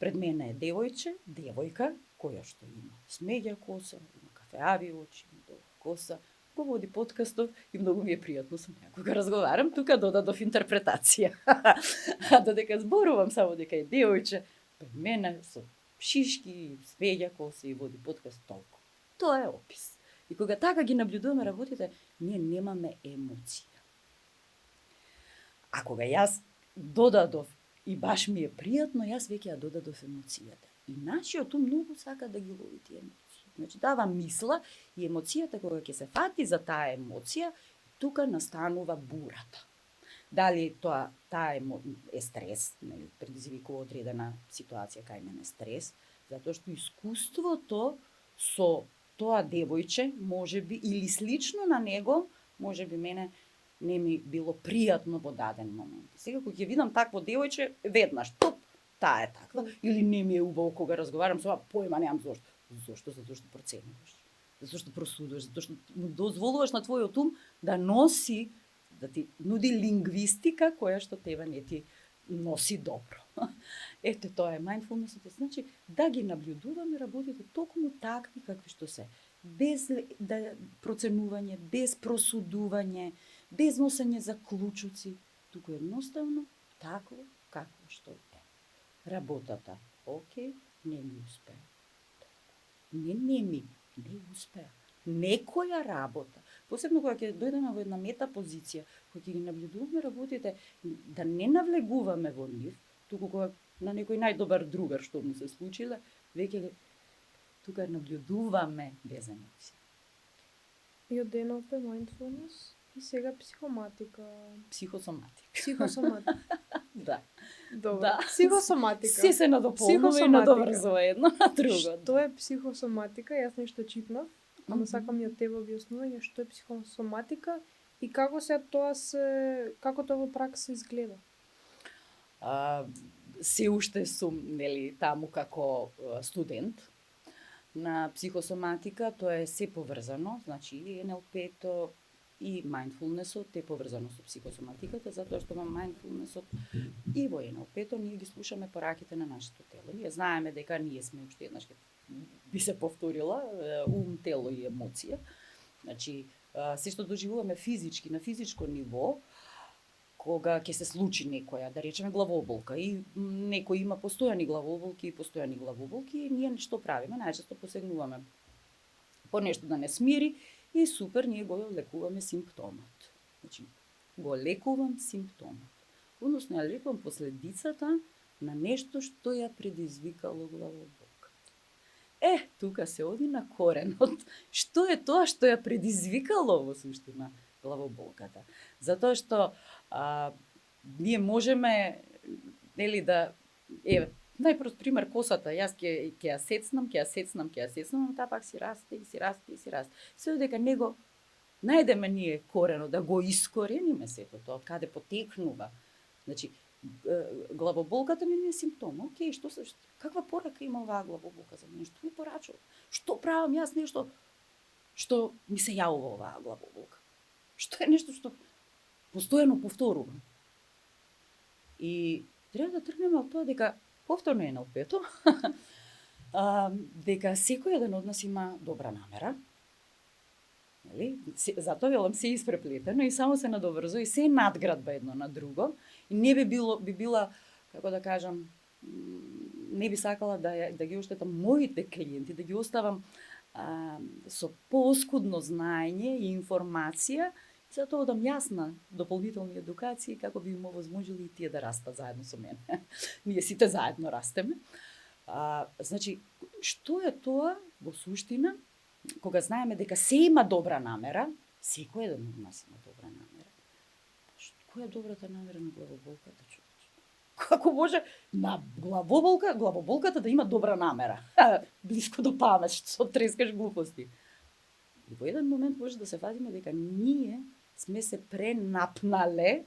Пред мене е девојка, која што има смеѓа коса, има кафеави очи, има долга коса, го води подкастов и многу ми е пријатно со неа кога разговарам, тука додадов интерпретација. А додека зборувам само дека е девојче, пред мене со шишки, смеѓа коса и води подкаст толку. Тоа е опис. И кога така ги наблюдуваме работите, ние немаме емоција. А кога јас додадов и баш ми е пријатно, јас веќе ја додадов емоцијата. И нашиот ум многу сака да ги лови тие емоции. Значи дава мисла и емоцијата кога ќе се фати за таа емоција, тука настанува бурата. Дали таа е стрес, нели, предизвикува одредена ситуација кај мене стрес, затоа што искуството со тоа девојче, можеби, или слично на него, можеби мене не ми било пријатно во даден момент. Сега кога ќе видам такво девојче, веднаш, топ, таа е таква, или не ми е убаво кога разговарам со појма немам зошто. Зошто? Затоа што проценуваш. Затоа што просудуваш, затоа што му дозволуваш на твојот ум да носи, да ти нуди лингвистика која што тебе не ти носи добро. Ете, тоа е mindfulness-от, значи да ги наблюдуваме работите токму такви какви што се. Без проценување, без просудување, без носење за клучуци, туку едноставно такво какво што е. Работата, окей, не ми успеа. Не успеа. Некоја работа, посебно кога ќе дојдеме во една мета позиција, кога ќе ги наблюдуваме работите, да не навлегуваме во нив, туку кога на некој најдобар другар што му се случиле, веќе тука наблюдуваме без емоција. И одеднав бе mindfulness и сега психоматика. Психосоматика. Психосоматика. Да. Добро. Да. Психосоматика. Се се надополнува и надоврзува едно на друго. Што е психосоматика? Јас нешто читнав, ама сакам и од тебе објаснување што е психосоматика и како како тоа во пракса изгледа. Се уште сум, нели, таму како студент на психосоматика, тоа е се поврзано, значи и НЛП-то и mindfulness-от е поврзано со психосоматиката, затоа што во mindfulness-от и во НЛП-то ние ги слушаме пораките на нашето тело. Ние знаеме дека ние сме уште еднаш би се повторила ум, тело и емоција. Значи, се што доживуваме физички, на физичко ниво, кога ќе се случи некоја, да речеме главоболка, и некој има постојани главоболки, и ние што правиме? Најчесто посегнуваме по нешто да не смири и супер, ние го лекуваме симптомот. Значи, го лекувам симптомот. Односно, ја лекувам последицата на нешто што ја предизвикало главоболката. Тука се оди на коренот. Што е тоа што ја предизвикало во суштина главоболката? Затоа што ние можеме, нели, да најпрост пример косата, јас ќе ја сецнам, таа пак си расте. Се додека него најдеме ние корено, да го искорениме сето тоа, од каде потекнува. Значи, главоболката ми е симптом. Океј, каква порака има оваа главоболка за мене? Што ми порачува? Што правам јас нешто што ми се јавува оваа главоболка? Што е нешто што постојано повторувам? И треба да тргнеме од тоа дека повторно е НЛП-то, дека секој еден од нас има добра намера. Нели? Затоа велам се испреплетено и само се надоврзува и се надградба едно на друго. И не би била, како да кажам, не би сакала да ги оштетам моите клиенти, да ги оставам со пооскудно знаење и информација, и затоа одам јасна дополнителни едукации како би им овозможили и тие да растат заедно со мене. Ние сите заедно растеме. Значи, што е тоа во суштина? Кога знаеме дека се има добра намера, секој еден од нас има добра намера. Која е добрата намера на главоболката, човече? Како може на главоболката да има добра намера? Блиско до памет, што трескаш глупости. И во еден момент може да се фатиме дека ние сме се пренапнале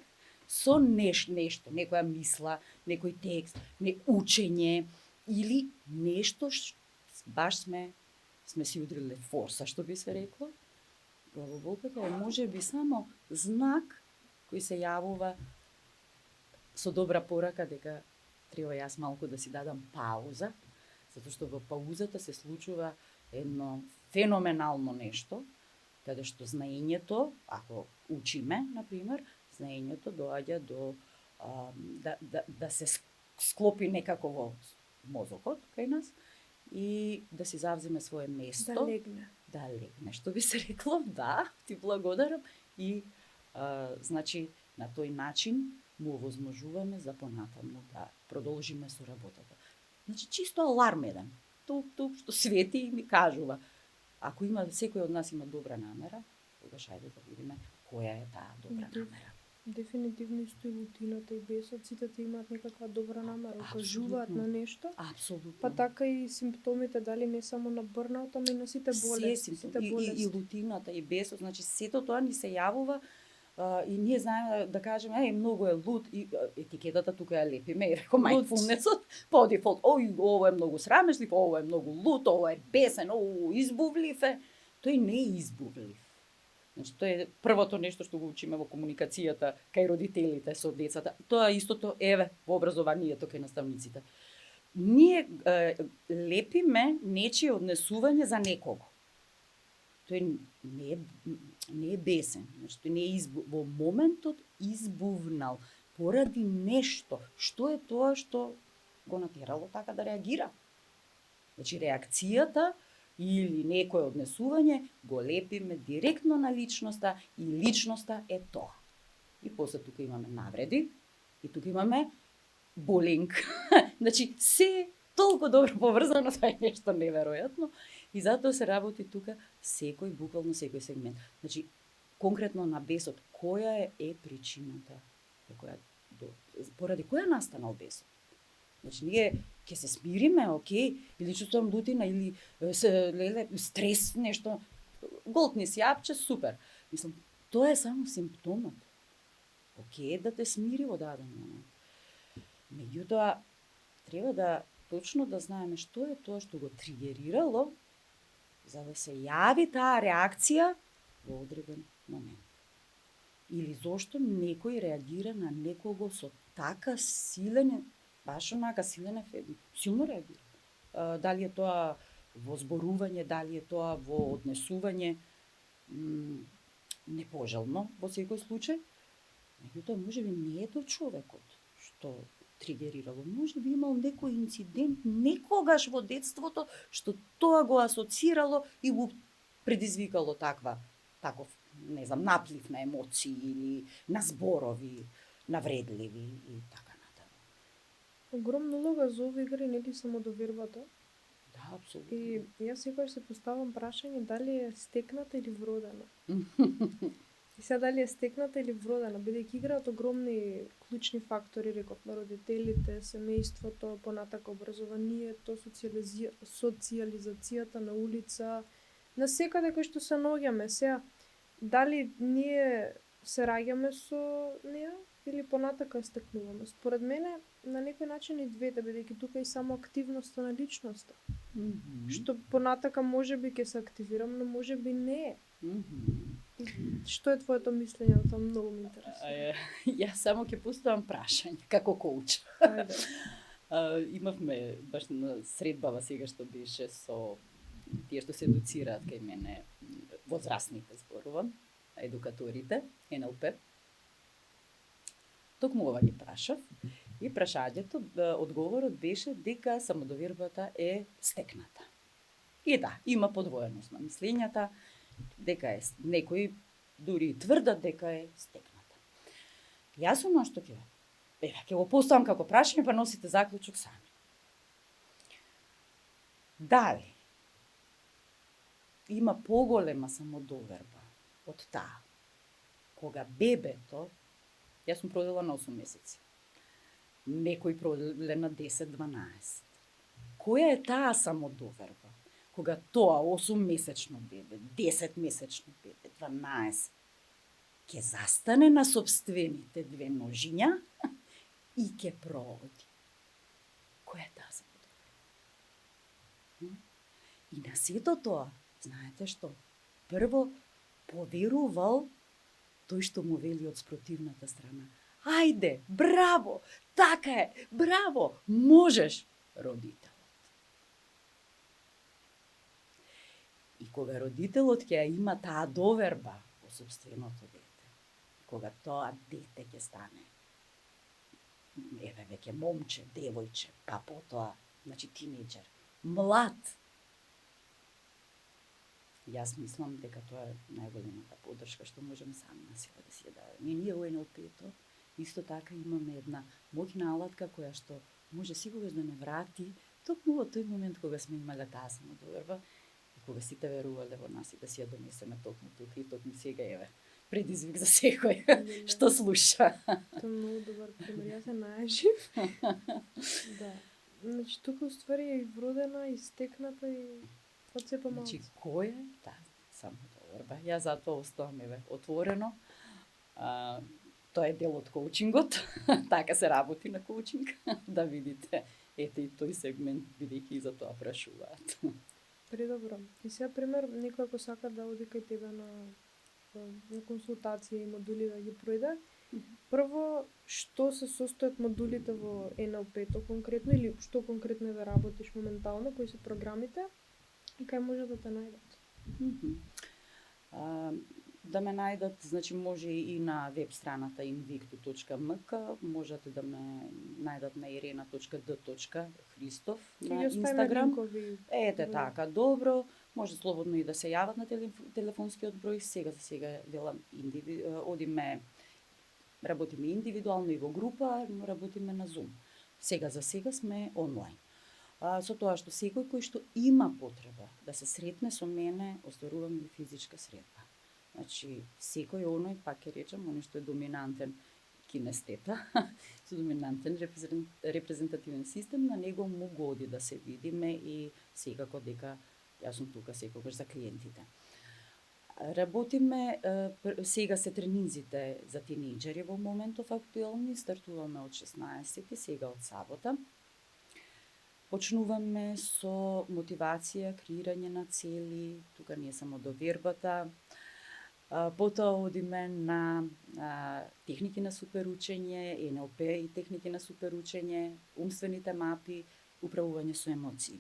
со нешто, некоја мисла, некој текст, учење или нешто баш сме си удриле форса, што би се рекло. Главоболката е можеби само знак кој се јавува со добра порака дека треба јас малку да си дадам пауза, затоа што во паузата се случува едно феноменално нешто, каде што знаењето, ако учиме, например, знаењето доаѓа до да се склопи некако во мозокот кај нас и да си завземе свое место. Да легне, што би се рекло, да, ти благодарам. И, значи, на тој начин му овозможуваме за понатаму да продолжиме со работата. Значи, чисто аларм еден. Тук што свети и ми кажува. Ако секој од нас има добра намера, тогаш ајде да видиме која е таа добра намера. Дефинитивно исто и лутината и бесот, сите имаат некаква добра намера, укажуваат на нешто. Апсолутно. Па така и симптомите, дали не само на бърнаут, ама и на сите болести. И лутината и бесот, значи сето тоа ни се јавува и ние знаеме да кажеме, многу е лут, и етикетата тука ја лепиме, и реко mindfulness-от, по дефолт, ово е многу срамежлив, ово е многу лут, ово е бесен, ово избувлив е. Тој не е избувлив. Значи, тоа е првото нешто што го учиме во комуникацијата кај родителите со децата. Тоа истото во образованието кај наставниците. Ние лепиме нечие однесување за некого. Тој не е не е бесен, значи тој не е во моментот избувнал поради нешто. Што е тоа што го натерало така да реагира? Значи реакцијата или некое однесување го лепиме директно на личноста и личноста е тоа. И после тука имаме навреди и тука имаме булинг. Значи се толку добро поврзано, тоа е нешто неверојатно и затоа се работи тука буквално секој сегмент. Значи конкретно на бесот, која е причината поради која настанал бесот? Значи ние ќе се смириме, окей, или чувствувам лутина или стрес, нешто, голтни си јапче, супер. Мислам, тоа е само симптомот. Окей, да те смири во даден момент. Меѓутоа, треба да точно да знаеме што е тоа што го тригерирало, за да се јави таа реакција во одреден момент. Или зошто некој реагира на некого со така силен, баш онака силен ефект, силно реагира. Дали е тоа во зборување, дали е тоа во однесување, непожелно во секој случај. Меѓутоа, можеби не е тоа човекот што тригерирало. Можеби имал некој инцидент некогаш во детството што тоа го асоцирало и го предизвикало таков, не знам, наплив на емоции или на зборови навредливи и така натаму. Огромна улога за овие игри нели самодовербата. Да, апсолутно. И јас секогаш се поставам прашање дали е стекната или вродена. И сега дали е стекната или вродена, бидејќи играат огромни клучни фактори, рековме, родителите, семејството, понатака образованието, социјализацијата на улица, на секаде кај што се наоѓаме. Сега, дали ние се раѓаме со неа или понатака ја стекнуваме? Според мене, на некој начин и двете, бидејќи тука е само активноста на личноста. Што понатака можеби ќе се активирам, но можеби не. Што е твоето мислење на тоа? Многу ме интересува. Јас само ќе поставам прашање како коуч. Ајде. Имавме баш на средбава сега што беше со тие што се едуцираат кај мене, возрастните зборувам, едукаторите, НЛП. Токму ова ги прашав и прашањето, одговорот беше дека самодовербата е стекната. И да, има подвоеност на мислењата, дека е некои дури тврдат дека е стекната. Јас оно што ќе го поставам како прашање, па носите заклучок сами. Дали има поголема самодоверба од таа кога бебето, јас сум проделила на 8 месеци, некој проделе на 10-12. Која е таа самодоверба? Кога тоа 8-месечно бебе, 10-месечно бебе, 12, ќе застане на собствените две ножиња и ќе проводи. Која е таа самодоверба? И на сето тоа, знаете што? Прво поверувал тој што му вели од спротивната страна. Ајде, браво, така е, браво, можеш, родителот. И кога родителот ќе има таа доверба во собственото дете, кога тоа дете ќе стане, веќе момче, девојче, па потоа, значи тинејџер, млад, јас мислам дека тоа е најголемата поддршка што можеме сами на себе да си ја дадеме. И ние во НЛП-то исто така имаме една моќна алатка која што може секогаш да не врати токму во тој момент кога сме имале таа самодоверба и кога сите верувале во нас и да си ја донесеме токму тука и токму сега еве предизвик за секој што слуша. Тоа е многу добар пример. Јас се најажив. Да. Значи тука уствари е и вродена и стекната и од се помалку. Значи кој е таа самодоверба? Јас затоа оставам еве отворено. Тоа е дел од коучингот, така се работи на коучинг, да видите, ете и тој сегмент, бидејќи и за тоа прашуваат. Предобро. И сега, пример, некој ако сака да оди кај тебе на консултација и модули да ги пројде, прво, што се состојат модулите во НЛП-то конкретно, или што конкретно да работиш моментално, кои се програмите, и кај може да те најдат? да ме најдат, значи може и на веб страната invictu.mk, можете да ме најдат на irena.d.hристов Ќе на ги оставиме Инстаграм. линкови. Ете Да. така, добро. Може слободно и да се јават на телефонскиот број. Сега за сега велам работиме индивидуално и во група, работиме на Zoom. Сега за сега сме онлайн. Со тоа што секој кој што има потреба да се сретне со мене, остварувам и физичка средба. Значи, секој оној, пак ќе речам, оној што е доминантен кинестета, со доминантен репрезентативен систем, на него му годи да се видиме и секако дека јас сум тука секогаш за клиентите. Работиме, сега се тренинзите за тинејџери во моментов актуелни, стартуваме од 16, сега од сабота. Почнуваме со мотивација, креирање на цели, тука не е само довербата. Потоа одиме на техники на суперучење, НЛП и техники на суперучење, умствените мапи, управување со емоции.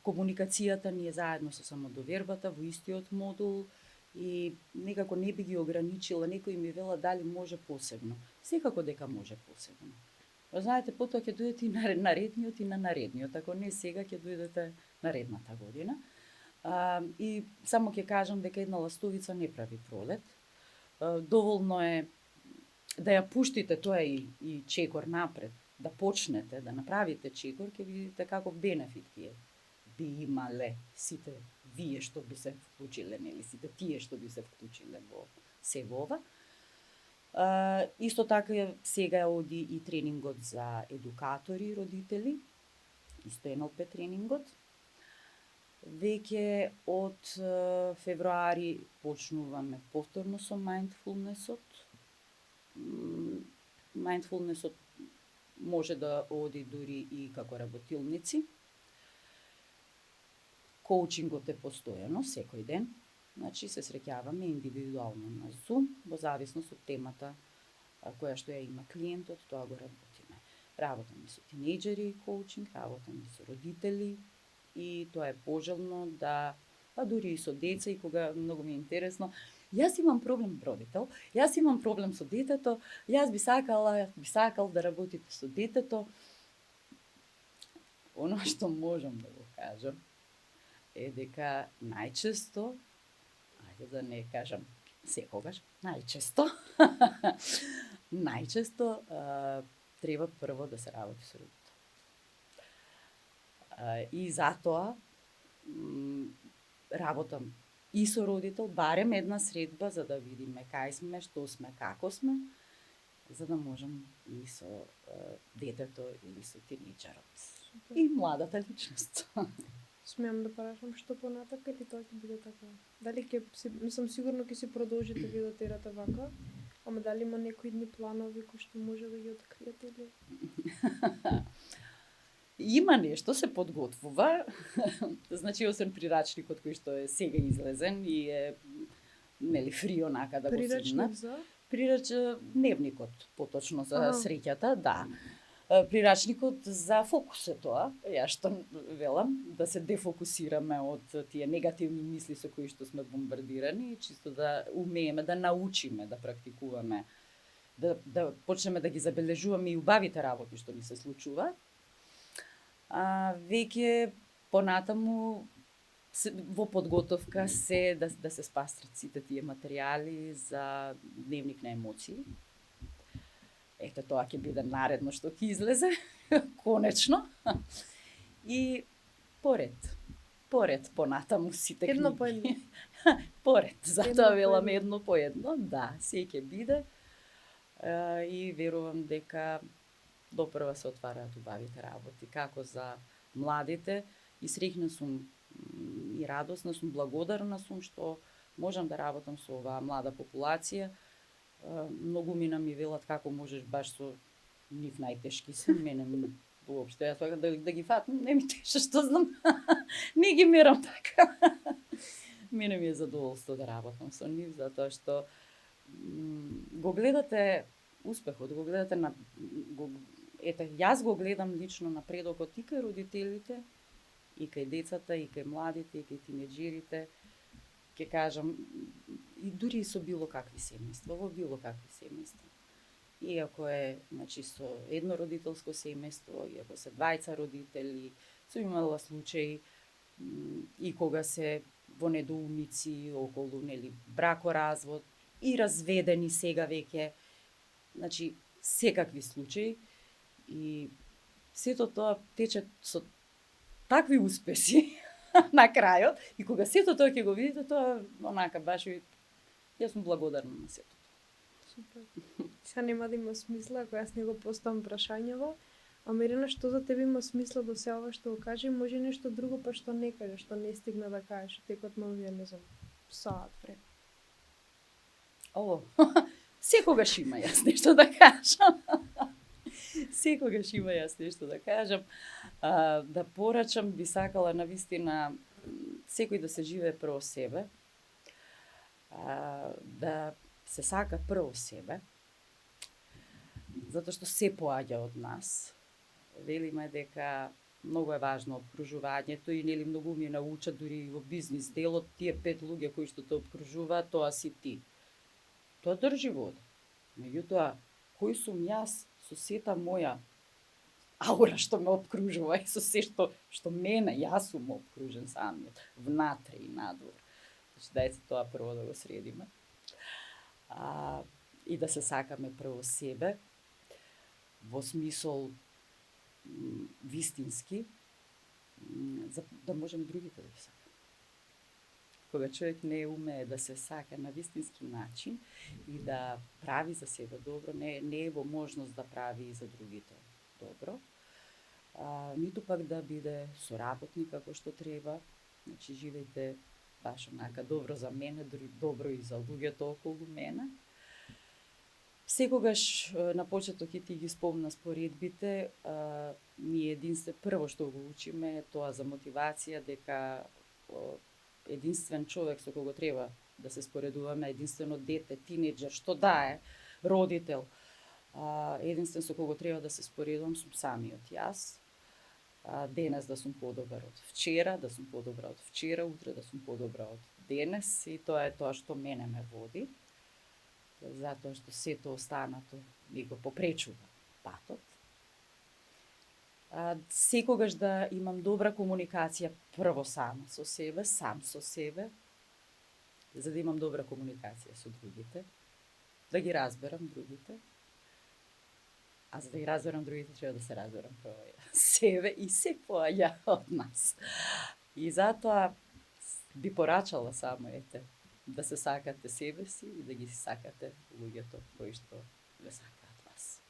Комуникацијата ни е заедно со самодовербата во истиот модул и некако не би ги ограничила, некои ми велат дали може посебно. Секако дека може посебно. Знаете, потоа ќе дојдете и на наредниот и на наредниот, ако не сега ќе дојдете наредната година. И само ќе кажам дека една ластовица не прави пролет. Доволно е да ја пуштите тоа и чекор напред, да почнете, да направите чекор, ќе видите каков бенефит би имале сите вие што би се вклучиле, нели, сите тие што би се вклучиле во себе ова. Исто така сега оди и тренингот за едукатори и родители, исто НЛП тренингот. Веќе од февруари почнуваме повторно со mindfulnessот. Mindfulnessот може да оди дури и како работилници. Коучингот е постојано, секој ден. Значи се среќаваме индивидуално на Zoom, во зависност од темата која што ја има клиентот, тоа го работиме. Работам и со тинејџери коучинг, работам и со родители и тоа е пожелно да, дури и со деца, и кога многу ми е интересно, јас имам проблем родител, јас имам проблем со детето, јас би сакал да работите со детето. Оно што можам да го кажам е дека најчесто, ајде да не кажам секогаш, најчесто треба прво да се работи со родител. И затоа работам и со родител, барем една средба за да видиме кај сме, што сме, како сме, за да можам и со детето или со тинејџерот и младата личност. Смеам да прашам што понатака или тоа ќе биде така? Дали мислам сигурно ќе си продолжите ви да терате вака, ама дали има некои идни планови кои што може да ги откриете или? Има нешто, се подготвува. Значи, освен прирачникот кој што е сега излезен и е нели фри онака да го симнат. Дневникот, поточно за среќата, да. Прирачникот за фокус е тоа, ја што велам, да се дефокусираме од тие негативни мисли со кои што сме бомбардирани, чисто да умееме да научиме да практикуваме, да почнеме да ги забележуваме и убавите работи што ни се случуваат. Веќе понатаму во подготовка се да се спастрат сите тие материјали за дневник на емоции. Ете, тоа ќе биде наредно што ќе излезе, конечно. И поред понатаму сите книги. Едно по едно. Поред, затоа велам едно по едно, да, се ќе биде. И верувам дека допрва се отвараат убавите работи, како за младите, и среќна сум и радосна сум, благодарна сум што можам да работам со оваа млада популација. Многу мина ми велат како можеш баш со нив најтешки се, мене воопшто, јас сакам да ги фатам, не ми теше, што знам, не ги мерам така. Мене ми е задоволство да работам со нив, затоа што го гледате успехот, го гледате ете, јас го гледам лично напредокот и кај родителите, и кај децата, и кај младите, и кај тинеџерите. Ќе кажам, и дури со било какви семејства, во било какви семејства. Иако е, значи, со еднородителско семејство, иако се двајца родители, сум имала случаи и кога се во недоумици околу, нели, бракоразвод и разведени сега веќе, значи, секакви случаи и сето тоа тече со такви успеси на крајот и кога сето тоа ќе го видите, тоа онака баш и јас сум благодарна на сето. Супер. Сега нема да има смисла ако јас не го поставам прашањево, а Мирина, што за тебе има смисла до сега ова што го кажи, може нешто друго па што не кажеш, што не стигна да кажеш текот на овие, не знам, саат време. Ово, секогаш има јас нешто да кажам. Секогаш има јас нешто да кажам. Да порачам, би сакала навистина секој да се живее прво себе, да се сака прво себе, затоа што се поаѓа од нас. Велиме дека многу е важно обкружувањето и нели многу ми науча дури во бизнис делот, тие 5 луѓе кои што те обкружуваат, тоа си ти. Тоа држи вода. Меѓутоа, кој сум јас со сета моја аура што ме обкружува и со се што мене, јас сум обкружен самиот, внатре и надвор. Значи, дајте тоа прво да го средиме. И да се сакаме прво себе, во смисол вистински, за да можеме другите да ги сакаме. Кога човек не умее да се сака на вистински начин и да прави за себе добро, не е во можност да прави и за другите добро, ниту пак да биде соработник како што треба, значи живејте баш онака добро за мене, добро и за луѓето околу мене. Секогаш на почеток и ти ги спомна споредбите, ние единствено прво што го учиме е тоа за мотивација, дека единствен човек со кого треба да се споредуваме, единствено дете, тинеџер, што да е, родител, единствен со кого треба да се споредувам сум самиот јас. Денес да сум подобар од вчера, да сум подобра од вчера, утре да сум подобра од денес и тоа е тоа што мене ме води. Затоа што сето останато ми го попречува патот. Секогаш да имам добра комуникација прво сама со себе, сам со себе, за да имам добра комуникација со другите, да ги разберам другите. А за да ги разберам другите, треба да се разберам прво себе и се поаѓа од нас. И затоа би порачала само, да се сакате себе си и да ги сакате луѓето кои што ве сакаат вас.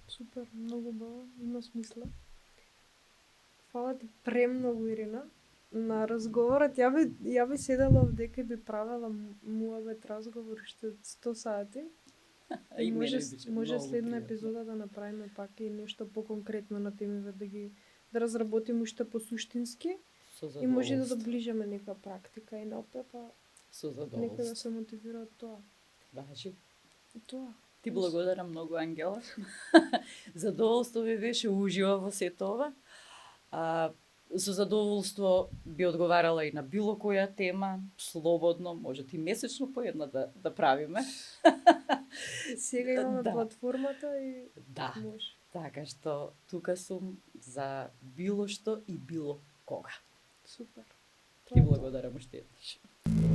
Супер, многу баво, има смисла. Фала ти премногу, Ирина, на разговорот. Ја би седела овдека и би правела муабет разговор уште 100 сати. И може следна епизода да направиме пак и нешто поконкретно на темиве, да разработиме уште посуштински и може да доближиме нека практика и наопрепа. Со задоволство. Некој да се мотивира од тоа. Важи. Тоа. Ти благодарам многу, Ангела. Задоволство ми беше, ужива во сето ова. Со задоволство би одговарала и на било која тема, слободно, може и месечно по една да правиме. Сега имаме платформата и може. Така што тука сум за било што и било кога. Супер. Ти благодарам уште еднаш.